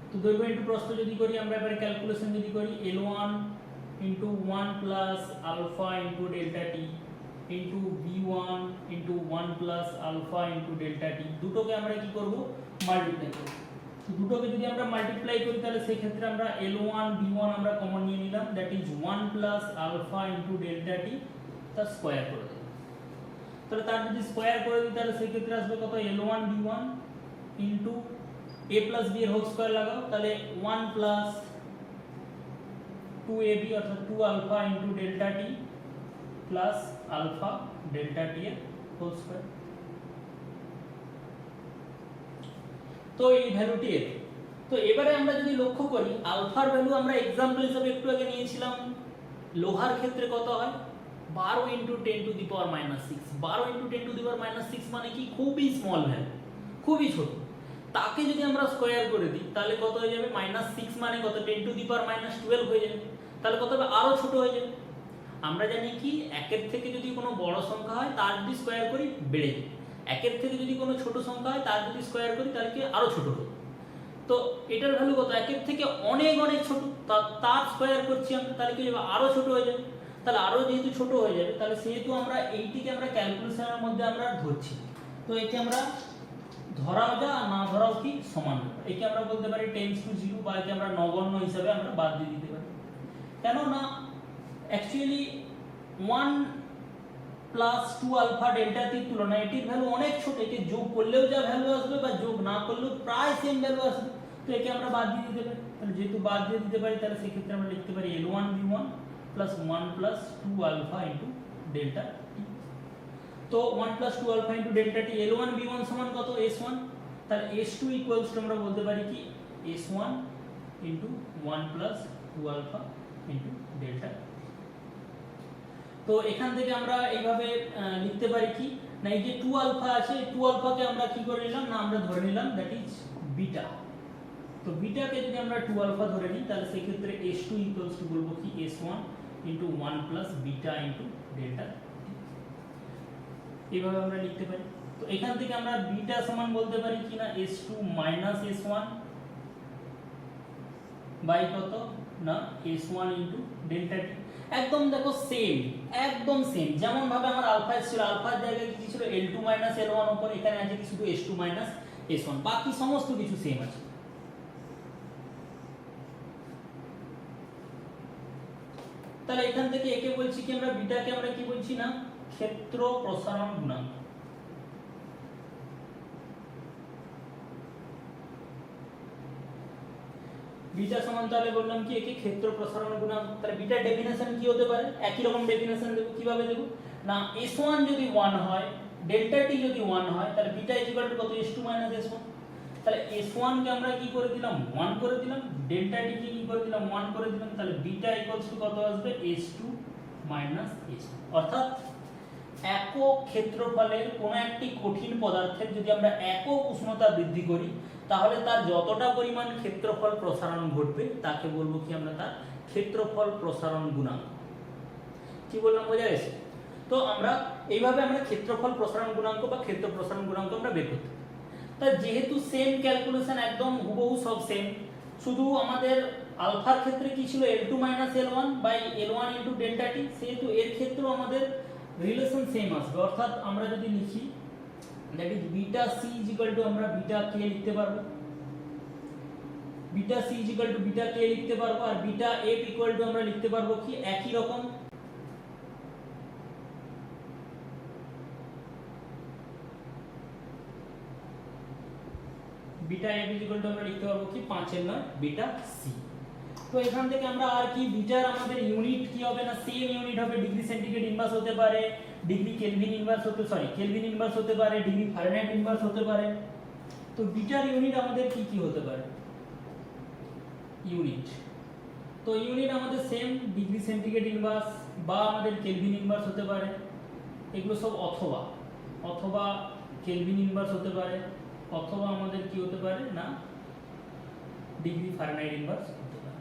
তো দৈর্ঘ্য ইনটু প্রস্থ যদি করি আমরা এবারে ক্যালকুলেশন যদি করি L1 into 1 plus alpha into delta t into b1 into 1 plus alpha into delta t, দুটোকে আমরা কি করব মাল্টিপ্লাই করব। তো দুটোকে যদি আমরা মাল্টিপ্লাই করি তাহলে সেই ক্ষেত্রে আমরা L1 b1 আমরা কমন নিয়ে নিলাম, that is 1 plus alpha into delta t তার স্কয়ার করে দেব। তাহলে তার যদি স্কয়ার করে দিই তাহলে সেই ক্ষেত্রে আসবে কত L1 b1 into a plus b এর হোল স্কয়ার লাগাও, তাহলে 1 প্লাস 2ab অর্থাৎ 2 আলফা ইনটু ডেল্টা টি প্লাস আলফা ডেল্টা টি এর হোল স্কয়ার। তো এই ভ্যালুটি এর। তো এবারে আমরা যদি লক্ষ্য করি আলফার ভ্যালু আমরা एग्जांपल হিসেবে একটু আগে নিয়েছিলাম লোহার ক্ষেত্রে কত হয় 12 into 10 to the power -6। 12 into 10 to the power -6 মানে কি খুবই স্মল ভ্যালু, খুবই ছোট। তাকে যদি আমরা স্কয়ার করে দিই তাহলে কত হয়ে যাবে -6 মানে কত 10 টু দি পাওয়ার -12 হয়ে যাবে, তাহলে কত হবে আরো ছোট হয়ে যাবে। আমরা জানি কি একের থেকে যদি কোনো বড় সংখ্যা হয় তার যদি স্কয়ার করি বেড়ে যায়, একের থেকে যদি কোনো ছোট সংখ্যা হয় তার যদি স্কয়ার করি তাহলে কি আরো ছোট হবে। তো এটার ভ্যালু কত একের থেকে অনেক অনেক ছোট, তার স্কয়ার করছি আমরা তাহলে কি হবে আরো ছোট হয়ে যাবে। তাহলে আরো যেহেতু ছোট হয়ে যাবে তাহলে সেহেতু আমরা এইটিকে আমরা ক্যালকুলেশনের মধ্যে আমরা ধরছি। তো একে আমরা ধরাও যা আর না ধরাও কি সমান, একে আমরা বলতে পারি টেন্স টু 0 বা একে আমরা নগণ্য হিসাবে আমরা বাদ দিয়ে দিতে পারি। কেন না অ্যাকচুয়ালি 1 প্লাস 2 আলফা ডেল্টা টির তুলনায় এটির ভ্যালু অনেক ছোট, একে যোগ করলেও যা ভ্যালু আসবে বা যোগ না করলেও প্রায় সেম ভ্যালু আসবে। তো একে আমরা বাদ দিয়ে দিতে পারি, তাহলে যেহেতু বাদ দিয়ে দিতে পারি তাহলে সেই ক্ষেত্রে আমরা লিখতে পারি L1 b1 plus 1 plus 2 alpha into delta টি। তো 1 plus 2 alpha into delta t L1 b1 সমান কত s1, তাহলে s2 ইকুয়ালস টু আমরা বলতে পারি কি s1 into 1 plus 2 alpha into delta. তো এখান থেকে আমরা এইভাবে লিখতে পারি কি না এই যে 2 আলফা আছে 2 আলফাকে আমরা কি করে নিলাম না আমরা ধরে নিলাম দ্যাট ইজ বিটা। তো বিটাকে যদি আমরা 2 আলফা ধরে নিই তাহলে সেই ক্ষেত্রে s2 ইকুয়ালস টু বলবো কি s1 into 1 plus beta into delta, এইভাবে আমরা লিখতে পারি। তো এখান থেকে আমরা বিটা সমান বলতে পারি কি না s2 মাইনাস s1 বাই কত না s1 ইনটু ডেল্টা টি। একদম দেখো সেম, একদম সেম যেমন ভাবে আমার আলফা ছিল, আলফার জায়গায় কি ছিল L2 মাইনাস L1 উপর, এখানে আছে কি শুধু s2 মাইনাস s1, বাকি সমস্ত কিছু সেম আছে। তাহলে এখান থেকে একে বলছি কি আমরা বিটাকে আমরা কি বলছি না ক্ষেত্র প্রসারণ গুণাঙ্ক। বিটা সমান তাহলে বললাম কি একে ক্ষেত্র প্রসারণ গুণাঙ্ক। তাহলে বিটার ডেফিনেশন কি হতে পারে একই রকম ডেফিনেশন দেব, কিভাবে দেব না s1 যদি 1 হয় ডেল্টা টি যদি 1 হয় তাহলে বিটা ইকুয়াল টু কত s2 মাইনাস s1। তাহলে s1 কে আমরা কি করে দিলাম 1 করে দিলাম, ডেল্টা টি কে কি করে দিলাম 1 করে দিলাম, তাহলে বিটা ইকুয়ালস টু কত আসবে s2 মাইনাস s1। অর্থাৎ একক ক্ষেত্রফলের কোনো একটি কঠিন পদার্থের যদি আমরা একক উষ্ণতা বৃদ্ধি করি তাহলে তার যতটা পরিমাণ ক্ষেত্রফল প্রসারণ ঘটবে তাকে বলবো কি আমরা তার ক্ষেত্রফল প্রসারণ গুণাঙ্ক। কি বললাম বোঝা গেছে? তো আমরা এইভাবে আমরা ক্ষেত্রফল প্রসারণ গুণাঙ্ক বা ক্ষেত্র প্রসারণ গুণাঙ্ক আমরা বের করতে পারি। তা যেহেতু সেম ক্যালকুলেশন একদম হুবহু সব সেম, শুধু আমাদের আলফার ক্ষেত্রে কি ছিল L2 minus L1 by L1 into delta t, সেহেতু এর ক্ষেত্রেও আমাদের রিলেশন সেম আসবে। অর্থাৎ আমরা যদি লিখি that is beta c is equal to আমরা বিটা কে লিখতে পারবো, beta c is equal to beta কে লিখতে পারবো, আর বিটা এফ ইকুয়াল টু আমরা লিখতে পারবো কি একই রকম beta f is equal to আমরা লিখতে পারবো কি 5 এর নয় বিটা সি। তো এখান থেকে আমরা আর কি বিটার আমাদের ইউনিট কি হবে না সেম ইউনিট হবে, ডিগ্রি সেন্টিগ্রেড ইনভার্স হতে পারে, degree kelvin inverse kelvin inverse হতে পারে, ডিগ্রি ফারেনহাইট ইনভার্স হতে পারে। তো বিটার ইউনিট আমাদের কি কি হতে পারে ইউনিট, তো ইউনিট আমাদের সেম ডিগ্রি সেন্টিগ্রেড ইনভার্স বা আমাদের কেলভিন ইনভার্স হতে পারে, এগুলো সব অথবা অথবা কেলভিন ইনভার্স হতে পারে, অথবা আমাদের কি হতে পারে না ডিগ্রি ফারেনহাইট ইনভার্স হতে পারে।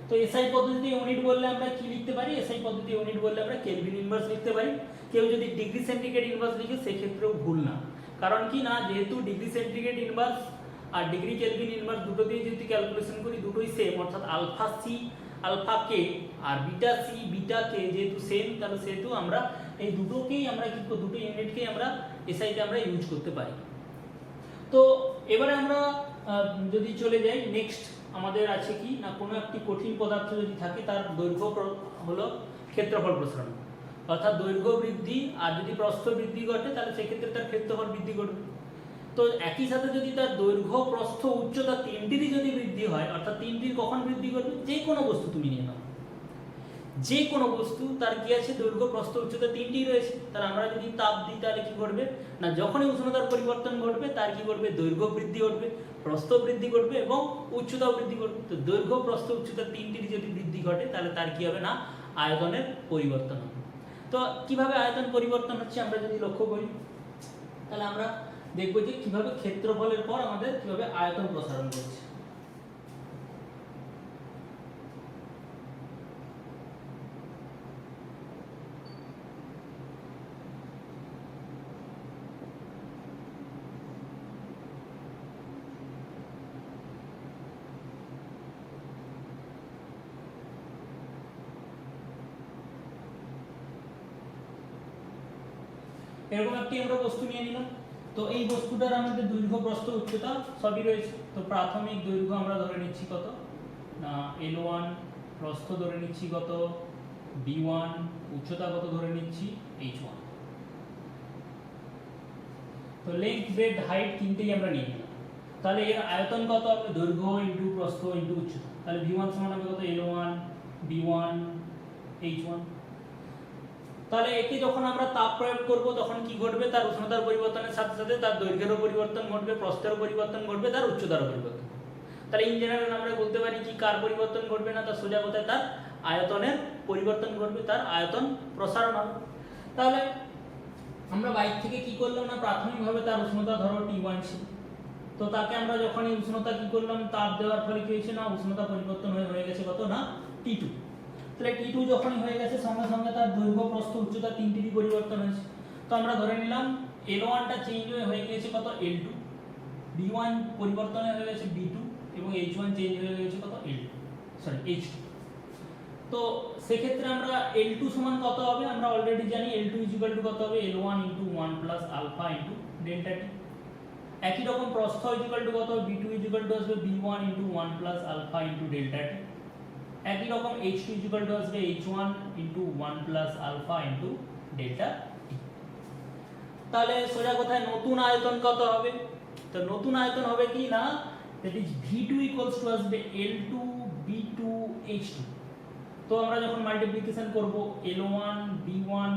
তো এসআই পদ্ধতিতে ইউনিট বললে আমরা কি লিখতে পারি, এসআই পদ্ধতিতে ইউনিট বললে আমরা কেলভিন ইনভার্স লিখতে পারি। কেউ যদি ডিগ্রি সেন্টিগ্রেড ইনভার্স লিখে সেক্ষেত্রেও ভুল না, কারণ কি না যেহেতু ডিগ্রি সেন্টিগ্রেড ইনভার্স আর ডিগ্রি কেলভিন ইনভার্স দুটো দিয়ে যদি ক্যালকুলেশন করি দুটোই সেম, অর্থাৎ আলফা সি আলফা কে আর বিটা সি বিটা কে যেহেতু সেম, তাহলে সেহেতু আমরা এই দুটোকেই আমরা কি দুটো ইউনিটকেই আমরা এসআইতে আমরা ইউজ করতে পারি। তো এবারে আমরা যদি চলে যাই নেক্সট আমাদের আছে কি না কোনো একটি কঠিন পদার্থ যদি থাকে তার দৈর্ঘ্য হলো ক্ষেত্রফল প্রসারণ, অর্থাৎ দৈর্ঘ্য বৃদ্ধি আর যদি প্রস্থ বৃদ্ধি ঘটে তাহলে সেক্ষেত্রে তার ক্ষেত্রফল বৃদ্ধি ঘটবে। তো একই সাথে যদি তার দৈর্ঘ্য প্রস্থ উচ্চতা তিনটিরই যদি বৃদ্ধি হয়, অর্থাৎ তিনটির কখন বৃদ্ধি ঘটবে, যে কোনো বস্তু তুমি নিয়ে নাও, যে কোনো বস্তু তার কি আছে দৈর্ঘ্য প্রস্থ উচ্চতা তিনটিই রয়েছে, তাহলে আমরা যদি তাপ দিই তাহলে কি ঘটবে না যখনই উষ্ণতার পরিবর্তন ঘটবে তার কি ঘটবে দৈর্ঘ্য বৃদ্ধি ঘটবে, প্রস্থ বৃদ্ধি ঘটবে এবং উচ্চতাও বৃদ্ধি ঘটবে। তো দৈর্ঘ্য প্রস্থ উচ্চতা তিনটির যদি বৃদ্ধি ঘটে তাহলে তার কি হবে না আয়তনের পরিবর্তন হবে। তো কিভাবে আয়তন পরিবর্তন হচ্ছে আমরা যদি লক্ষ্য করি তাহলে আমরা দেখবো যে কিভাবে ক্ষেত্রফলের পর আমাদের কিভাবে আয়তন প্রসারণ করছে। এরকম একটি আমরা বস্তু নিয়ে নিলাম, তো এই বস্তুটার আমাদের দৈর্ঘ্য প্রস্থ উচ্চতা সবই রয়েছে। তো প্রাথমিক দৈর্ঘ্য আমরা ধরে নিচ্ছি কত না L1, প্রস্থ ধরে নিচ্ছি কত B1, উচ্চতা কত ধরে নিচ্ছি H1। তো লেংথ ব্রেডথ হাইট তিনটেই আমরা নিয়ে নিলাম, তাহলে এর আয়তন কত হবে দৈর্ঘ্য ইনটু প্রস্থ ইনটু উচ্চতা, তাহলে V1 সমান হবে কত L1 B1 H1। তাহলে একে যখন আমরা তাপ প্রয়োগ করব তখন কি ঘটবে, তার উষ্ণতার পরিবর্তনের সাথে সাথে তার দৈর্ঘ্যেরও পরিবর্তন ঘটবে, প্রস্থেরও পরিবর্তন ঘটবে, তার উচ্চতারও পরিবর্তন। তাহলে ইন জেনারেল আমরা বলতে পারি কি কার পরিবর্তন ঘটবে না, তার সোজা কথায় তার আয়তনের পরিবর্তন ঘটবে, তার আয়তন প্রসারণ হবে। তাহলে আমরা বাইক থেকে কি করলাম না প্রাথমিকভাবে তার উষ্ণতা ধরো T1 ছিল, তো তাকে আমরা যখন এই উষ্ণতা কি করলাম তাপ দেওয়ার ফলে কি হয়েছে না উষ্ণতা পরিবর্তন হয়ে গেছে কত না T2। তাহলে T2 যখনই হয়ে গেছে সঙ্গে সঙ্গে তার দৈর্ঘ্য প্রস্থ উচ্চতা তিনটিরই পরিবর্তন হয়েছে। তো আমরা ধরে নিলাম L1 টা চেঞ্জ হয়ে গিয়েছে কত L2, B1 পরিবর্তন হয়ে গেছে B2 এবং H1 চেঞ্জ হয়ে গেছে কত H2। তো সেক্ষেত্রে আমরা L2 সমান কত হবে, আমরা অলরেডি জানি L2 কত হবে L1 * 1 + আলফা * ডেল্টা T। একই রকম প্রস্থ কত B2 আসবে B1 * 1 + আলফা * ডেল্টা T। একই রকম H2 আসবে H1 * 1 + আলফা * ডেল্টা T। তাহলে সোজা কথায় নতুন আয়তন কত হবে, তো নতুন আয়তন হবে কি না দ্যাট ইজ V2 আসবে L2 B2 H2। তো আমরা যখন মাল্টিপ্লিকেশন করব L1 B1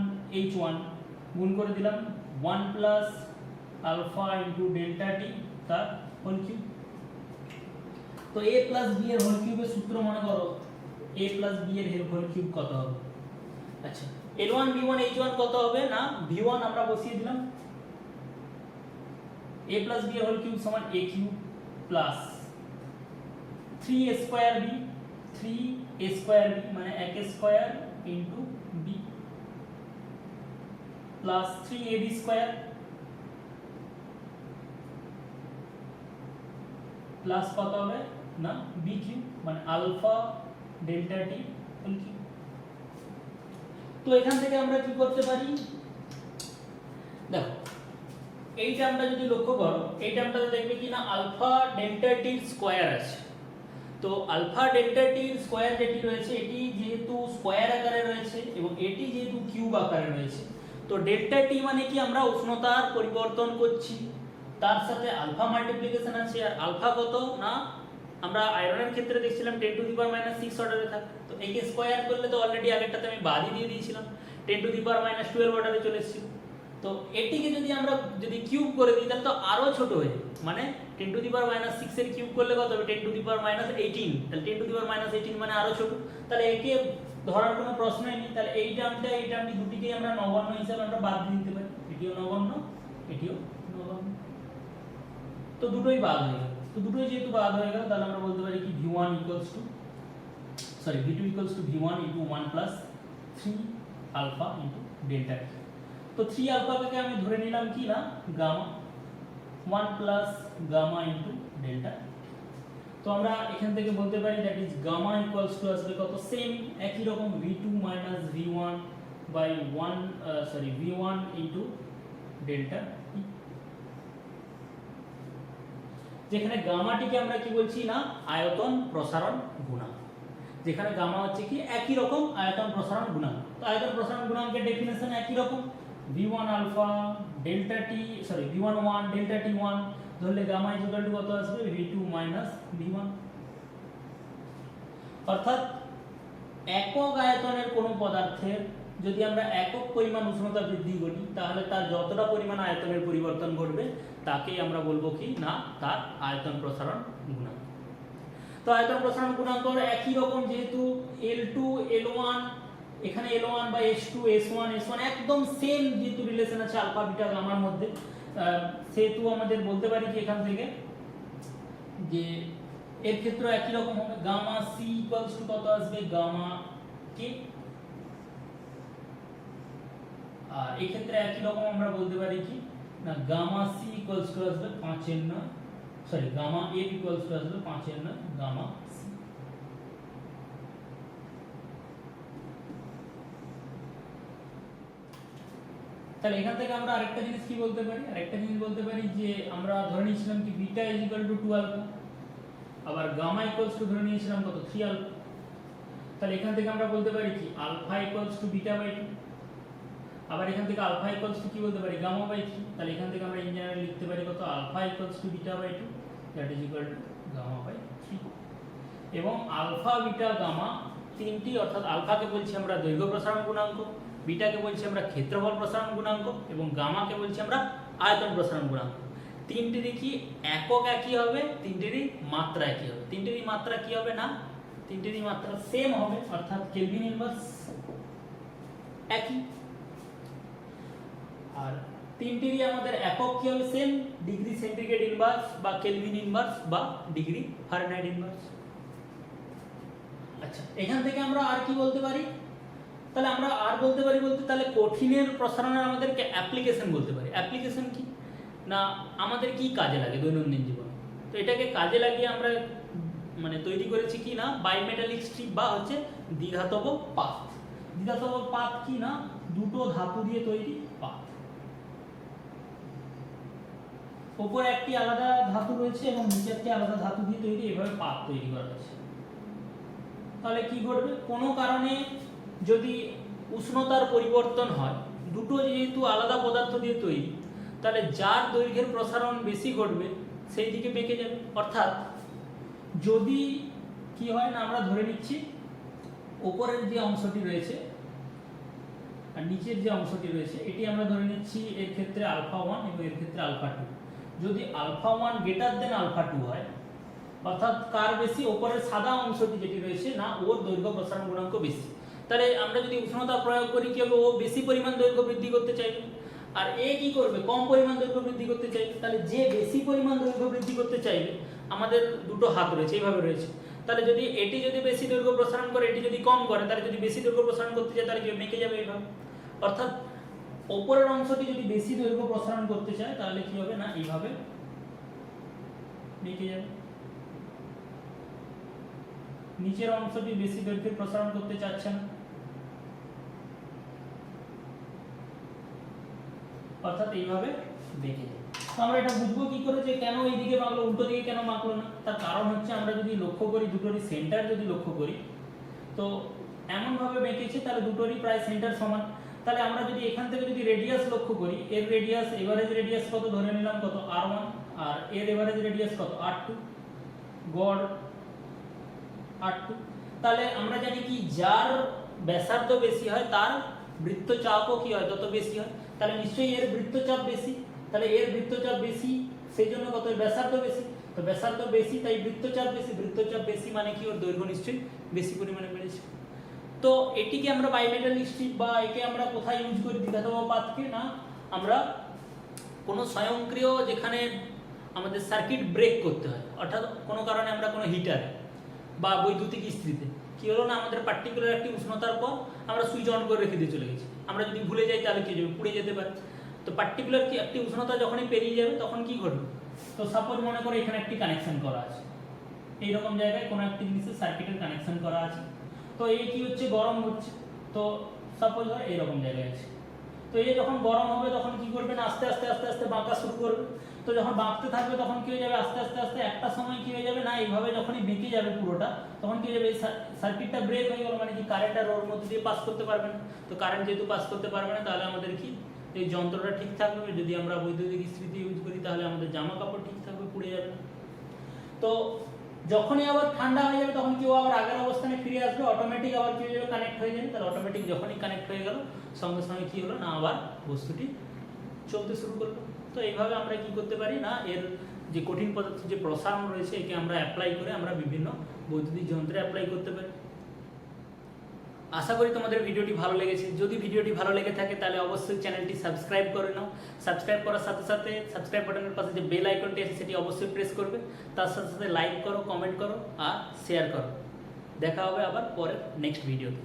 H1 গুণ করে দিলাম 1 + আলফা * ডেল্টা T তার হোল কিউব। তো a + b এর হোল কিউবের সূত্র মনে করো a + b এর হোল কিউব কত হবে। আচ্ছা L1 B1 H1 কত হবে না V1 আমরা বসিয়ে দিলাম, a + b এর হোল কিউব সমান a cube plus 3a² b 3a² b মানে 1² into b plus 3ab² plus কত হবে না b কিউব মানে alpha delta T whole cube. তো এখান থেকে আমরা কি করতে পারি দেখো এই টার্মটা যদি লক্ষ্য করো এই টার্মটাতে দেখবে কি না আলফা ডেল্টা T স্কয়ার আছে। তো আলফা ডেল্টা T স্কয়ার যেটি রয়েছে এটি যেহেতু স্কয়ার আকারে রয়েছে এবং এটি যেহেতু কিউব আকারে রয়েছে, তো ডেল্টা T মানে কি আমরা উষ্ণতার পরিবর্তন করছি, তার সাথে আলফা মাল্টিপ্লিকেশন আছে, আর আলফা কত না আমরা আয়রনের ক্ষেত্রে দেখছিলাম 10⁻⁻6 অর্ডারে থাকে, তো একে স্কয়ার করলে তো অলরেডি আগেরটাতে আমি বাদই দিয়ে দিয়েছিলাম, 10⁻12 অর্ডারে চলে এসেছিল। তো এটিকে যদি আমরা কিউব করে দিই তাহলে তো আরো ছোট হয়ে যাবে, মানে 10⁻6 এর কিউব করলে কত হবে 10⁻18, তাহলে 10⁻18 মানে আরো ছোট, তাহলে একে ধরার কোনো প্রশ্নই নেই। তাহলে এই টার্মটি দুটিকেই আমরা নগণ্য হিসাবে আমরা বাদ দিয়ে দিতে পারি, এটিও নগণ্য, এটিও নগণ্য, তো দুটোই বাদ হয়ে গেল। তো দুটোই যেহেতু বাদ হয়ে গেল তাহলে আমরা বলতে পারি কি v1 v2 v1 * 1 + 3 alpha * delta t। তো 3 আলফাকে আমি ধরে নিলাম কি না গামা, 1 + গামা * ডেল্টা। তো আমরা এখান থেকে বলতে পারি দ্যাট ইজ গামা = আসবে কত, সেম একই রকম v2 - v1 v1 * delta t। যেখানে গামাটিকে আমরা কি বলছি না আয়তন প্রসারণ গুণাঙ্ক, যেখানে গামা হচ্ছে কি একই রকম আয়তন প্রসারণ গুণাঙ্ক। তো আয়তন প্রসারণ গুণাঙ্কের ডেফিনেশন একই রকম, v1 alpha delta t v1 1 delta t 1 ধরলে গামা কত আসবে v2 - v1। অর্থাৎ একক আয়তনের কোনো পদার্থের যদি আমরা একক পরিমাণ উষ্ণতা বৃদ্ধি করি তাহলে তার যতটা পরিমাণ আয়তনের পরিবর্তন ঘটবে তাকেই আমরা বলবো কি না তার আয়তন প্রসারণ গুণাঙ্ক। তো আয়তন প্রসারণ গুণাঙ্ক একই রকম, যেহেতু L2 L1 এখানে L1 বা H2 S1 একদম সেম যেহেতু রিলেশন আছে আলফা বিটা গামার মধ্যে, সেহেতু আমাদের বলতে পারি কি এখান থেকে যে এর ক্ষেত্রে একই রকম হবে, গামা C = কত আসবে গামা K। আর এই ক্ষেত্রে একই রকম আমরা বলতে পারি কি না গামা C = আসবে 5/9 গামা A আসবে 5/9 গামা C। তাহলে এখান থেকে আমরা আরেকটা জিনিস কি বলতে পারি, যে আমরা ধরে নিয়েছিলাম কি বিটা = 2 আলফা, আবার গামা ধরে নিয়েছিলাম কত 3 আলফা। তাহলে এখান থেকে আমরা বলতে পারি কি আলফা = β/2, আবার এখান থেকে আলফা কি বলতে পারি গামা/3। তাহলে এখান থেকে আমরা ইন জেনারেল লিখতে পারি কত alpha β/2 that is equal to gamma. এবং আলফা বিটা গামা তিনটি, অর্থাৎ আলফাকে বলছি আমরা দৈর্ঘ্য প্রসারণ গুণাঙ্ক, বিটাকে বলছি আমরা ক্ষেত্রফল প্রসারণ গুণাঙ্ক এবং গামাকে বলছি আমরা আয়তন প্রসারণ গুণাঙ্ক। তিনটিরই কি একক একই হবে, তিনটিরই মাত্রা একই হবে। তিনটিরই মাত্রা কি হবে না তিনটিরই মাত্রা সেম হবে, অর্থাৎ কেলভিন ইনভার্স একই। আর তিনটিরই আমাদের একক কি হবে সেম, ডিগ্রি সেন্টিগ্রেড ইনভার্স বা কেলভিন ইনভার্স বা ডিগ্রি ফারেনহাইট ইনভার্স। আচ্ছা, এখান থেকে আমরা আর কি বলতে পারি, তাহলে আমরা আর বলতে পারি তাহলে কঠিনের প্রসারণের আমাদেরকে অ্যাপ্লিকেশন বলতে পারি। অ্যাপ্লিকেশন কি না আমাদের কি কাজে লাগে দৈনন্দিন জীবনে, তো এটাকে কাজে লাগিয়ে আমরা মানে তৈরি করেছি কি না বাইমেটালিক স্ট্রিপ বা হচ্ছে দ্বিধাতব পাত। দ্বিধাতব পাত কি না দুটো ধাতু দিয়ে তৈরি পাত, উপরে একটি আলাদা ধাতু রয়েছে এবং নিচে একটি আলাদা ধাতু দিয়ে তৈরি, এভাবে পাত তৈরি করা হয়েছে। তাহলে কি ঘটবে, কোনো কারণে যদি উষ্ণতার পরিবর্তন হয়, দুটো যেহেতু আলাদা পদার্থ দিয়ে তৈরি, তাহলে যার দৈর্ঘ্যের প্রসারণ বেশি ঘটবে সেই দিকে বেঁকে যাবে। অর্থাৎ যদি কি হয় না আমরা ধরে নিচ্ছি উপরের যে অংশটি রয়েছে আর নিচের যে অংশটি রয়েছে এটি আমরা ধরে নিচ্ছি এর ক্ষেত্রে α1 এবং এর ক্ষেত্রে α2। যদি α1 গ্রেটার দেন α2 হয়, অর্থাৎ কার বেশি, উপরের সাদা অংশটি যেটি রয়েছে না ওর দৈর্ঘ্য প্রসারণ গুণাঙ্ক বেশি, তাহলে আমরা যদি উষ্ণতা প্রয়োগ করি কি হবে, ও বেশি পরিমাণ দৈর্ঘ্য বৃদ্ধি করতে চাইবে, আর এ কি করবে কম পরিমাণ দৈর্ঘ্য বৃদ্ধি করতে চাইবে। তাহলে যে বেশি পরিমাণ দৈর্ঘ্য বৃদ্ধি করতে চাইবে, আমাদের দুটো হাত রয়েছে এইভাবে রয়েছে, তাহলে যদি এটি যদি বেশি দৈর্ঘ্য প্রসারণ করে এটি যদি কম করে, তাহলে যদি বেশি দৈর্ঘ্য প্রসারণ করতে চায় তাহলে কি মেকে যাবে এইভাবে। অর্থাৎ উপরের অংশটি যদি বেশি দৈর্ঘ্য প্রসারণ করতে চায় তাহলে কি হবে না এইভাবে মেকে যাবে, নিচের অংশটি বেশি দৈর্ঘ্যে প্রসারণ করতে চাচ্ছে না, অর্থাৎ এইভাবে বেঁকে যায়। তো আমরা এটা বুঝবো কি করে যে কেন এইদিকে বাঁকলো উল্টো দিকে কেন বাঁকলো না, তার কারণ হচ্ছে আমরা যদি লক্ষ্য করি দুটোরই সেন্টার যদি লক্ষ্য করি তো এমনভাবে বেঁকেছে তাহলে দুটোরই প্রায় সেন্টার সমান। তাহলে আমরা যদি এখান থেকে যদি রেডিয়াস লক্ষ্য করি, এর রেডিয়াস এভারেজ রেডিয়াস কত ধরে নিলাম কত r1 আর এর এভারেজ রেডিয়াস কত r2, গড় R2। তাহলে আমরা জানি কি যার ব্যাসার্ধ বেশি হয় তার বৃত্তচাপও কি হয় তত বেশি হয়, তাহলে নিশ্চয়ই এর বৃত্তচাপ বেশি, তাহলে এর বৃত্তচাপ বেশি সেই জন্য কত ব্যাসার্ধ বেশি, তো ব্যাসার্ধ বেশি তাই বৃত্তচাপ বেশি, বৃত্তচাপ বেশি মানে কি ওর দৈর্ঘ্য নিশ্চয়ই বেশি পরিমাণে বেড়েছে। তো এটিকে আমরা বাইমেটাল স্ট্রিপ বা একে আমরা কোথায় ইউজ করি দ্বিধাতম পাতকে, না আমরা কোনো স্বয়ংক্রিয় যেখানে আমাদের সার্কিট ব্রেক করতে হয়, অর্থাৎ কোনো কারণে আমরা কোনো হিটারে বা বৈদ্যুতিক ইস্ত্রিতে কী হলো না আমাদের পার্টিকুলার একটি উষ্ণতার পর আমরা সুইচ অন করে রেখে দিয়ে চলে গেছি, আমরা যদি ভুলে যাই তাহলে কী যাবে, পুড়ে যেতে পারে। তো পার্টিকুলার কি একটি উষ্ণতা যখনই পেরিয়ে যাবে তখন কি ঘটবে, তো সাপোজ মনে করো এখানে একটি কানেকশন করা আছে, এইরকম জায়গায় কোনো একটি জিনিসের সার্কিটের কানেকশন করা আছে, তো এই কি হচ্ছে গরম হচ্ছে, তো সাপোজ ধর এইরকম জায়গায় আছে, তো এই যখন গরম হবে তখন কি করবে না আস্তে আস্তে আস্তে আস্তে বাঁকা শুরু করবে, তো যখন বাঁকতে থাকবে তখন কি হয়ে যাবে আস্তে আস্তে আস্তে একটা সময় কি হয়ে যাবে না এইভাবে যখনই বেঁকে যাবে পুরোটা তখন কি হয়ে যাবে সার্কিটটা ব্রেক হয়ে গেল, মানে কি কারেন্ট আর ওর মধ্যে দিয়ে পাস করতে পারবে না, তো কারেন্ট যেহেতু পাস করতে পারবে না তাহলে আমাদের কি এই যন্ত্রটা ঠিক থাকবে, যদি আমরা বৈদ্যুতিক ইস্ত্রিতে ইউজ করি তাহলে আমাদের জামা কাপড় ঠিক থাকবে, পুড়ে যাবে না। তো যখনই আবার ঠান্ডা হয়ে যাবে তখন কেউ আবার আগের অবস্থানে ফিরে আসবে, অটোমেটিক আবার কি হয়ে যাবে কানেক্ট হয়ে যাবে, তাহলে অটোমেটিক যখনই কানেক্ট হয়ে গেল সঙ্গে সঙ্গে কি হলো না আবার বস্তুটি চলতে শুরু করলো। তো এইভাবে আমরা কি করতে পারি না এর যে কঠিন পদার্থের যে প্রসারণ রয়েছে একে আমরা অ্যাপ্লাই করে আমরা বিভিন্ন বৈদ্যুতিক যন্ত্রে অ্যাপ্লাই করতে পারি। আশা করি তোমাদের ভিডিওটি ভালো লেগেছে, যদি ভিডিওটি ভালো লেগে থাকে তাহলে অবশ্যই চ্যানেলটি সাবস্ক্রাইব করে নাও, সাবস্ক্রাইব করার সাথে সাথে সাবস্ক্রাইব বাটনের পাশে যে বেল আইকনটি আছে সেটি অবশ্যই প্রেস করবে, তার সাথে সাথে লাইক করো, কমেন্ট করো আর শেয়ার করো। দেখা হবে আবার পরের নেক্সট ভিডিওতে।